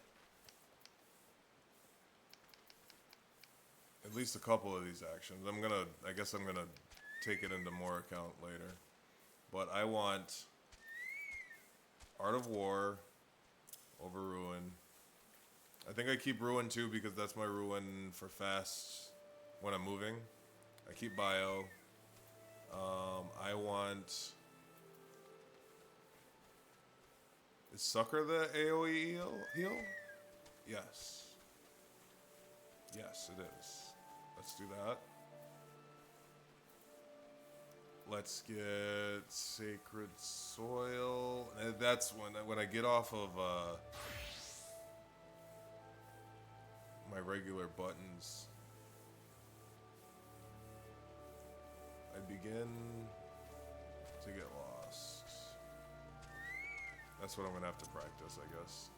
at least a couple of these actions. I guess I'm gonna take it into more account later. But I want Art of War over Ruin. I think I keep Ruin too because that's my Ruin for fast when I'm moving. I keep Bio. I want... Is Sucker the AoE heal? Yes. Yes, it is. Let's do that. Let's get Sacred Soil. And that's when I get off of my my regular buttons, I begin to get lost. That's what I'm gonna have to practice, I guess.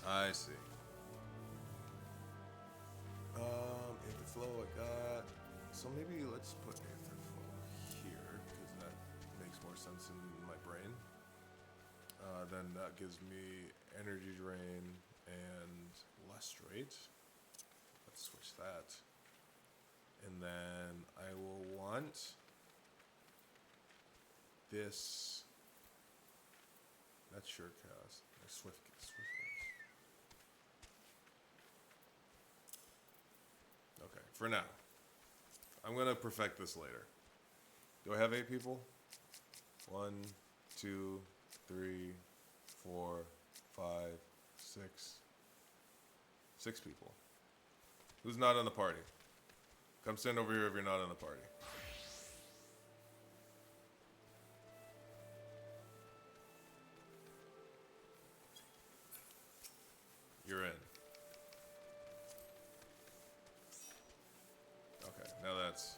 I see. Aether flow I got. So maybe let's put aether flow here because that makes more sense in my brain. Then that gives me energy drain and less rate. Let's switch that. And then I will want this. That's sure cast. Swift cast. Okay, for now. I'm gonna perfect this later. Do I have 8 people? 1, 2, 3, 4, 5, 6. 6 people. Who's not in the party? Come stand over here if you're not in the party. You're in. Okay, now that's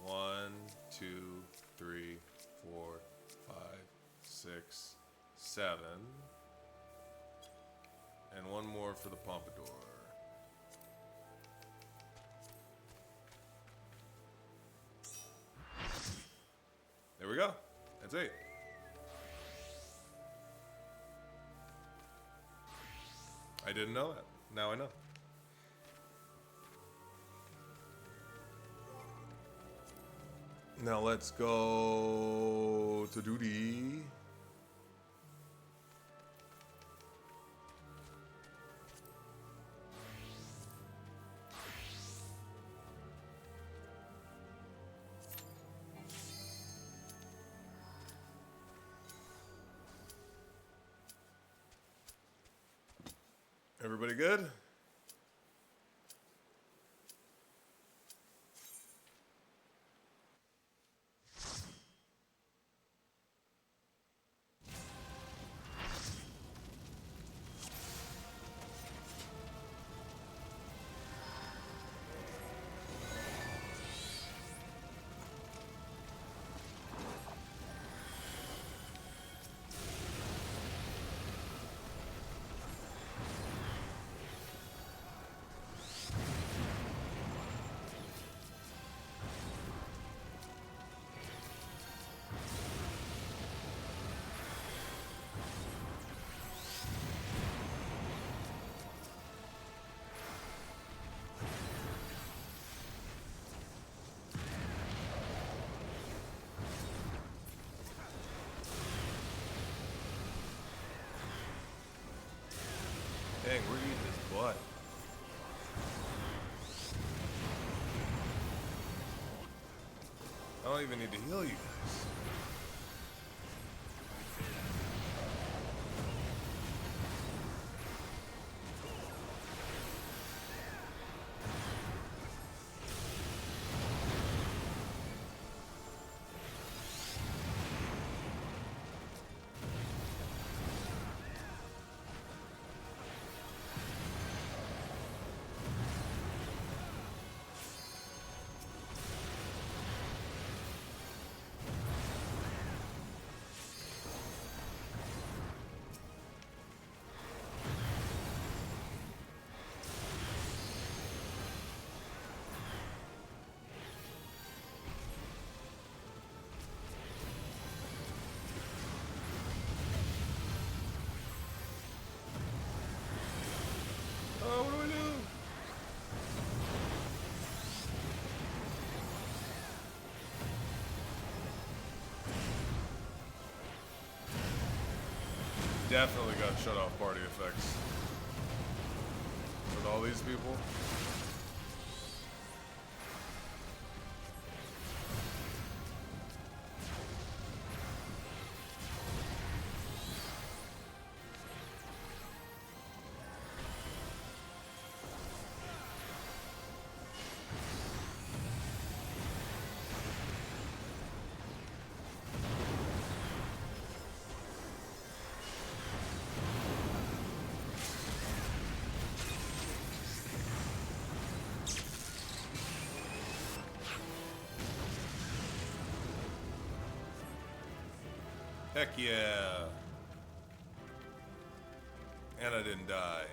1, 2, 3, 4, 5, 6, 7. And one more for the pompadour. There we go. That's 8. I didn't know that. Now I know. Now let's go to duty. Everybody good? Dang, we're eating this butt. I don't even need to heal you guys. Oh, what do I do? Definitely got shut off party effects with all these people. Heck yeah. And I didn't die.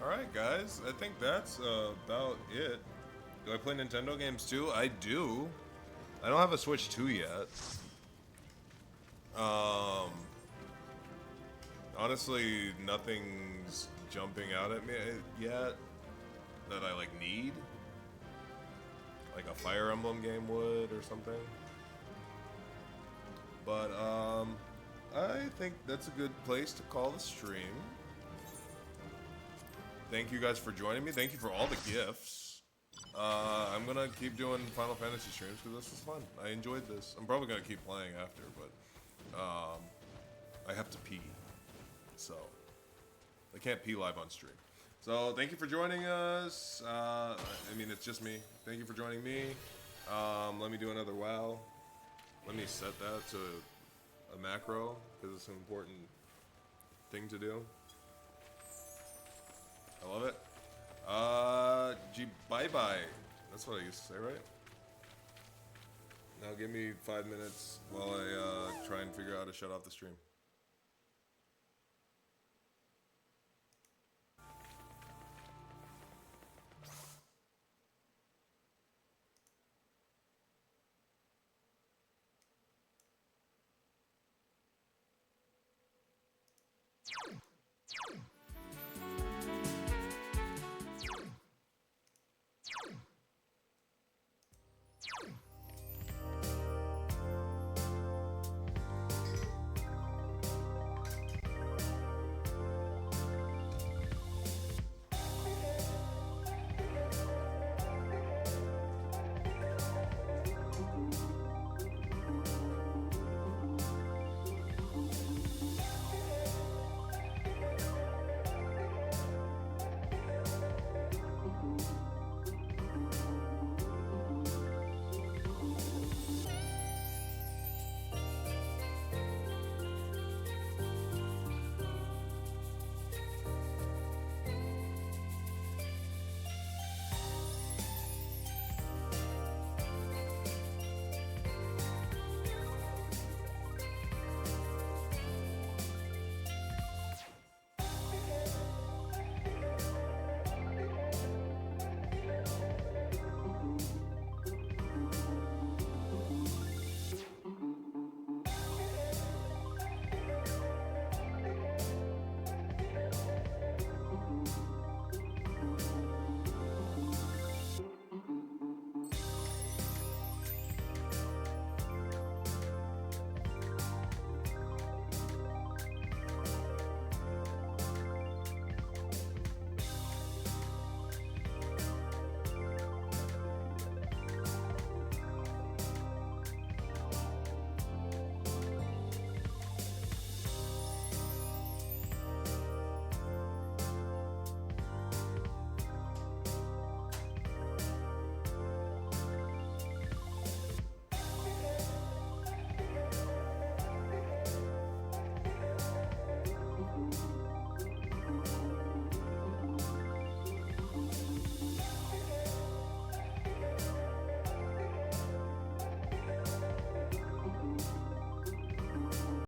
Alright guys, I think that's about it. Do I play Nintendo games too? I do. I don't have a Switch 2 yet. Honestly, nothing's jumping out at me yet that I like need. Like a Fire Emblem game would or something. But I think that's a good place to call the stream. Thank you guys for joining me. Thank you for all the gifts. I'm gonna keep doing Final Fantasy streams because this was fun. I enjoyed this. I'm probably gonna keep playing after, but I have to pee, so I can't pee live on stream. So thank you for joining us. I mean, it's just me. Thank you for joining me. Let me do another WoW. Let me set that to a macro because it's an important thing to do. I love it. Bye-bye. That's what I used to say, right? Now give me 5 minutes while I try and figure out how to shut off the stream.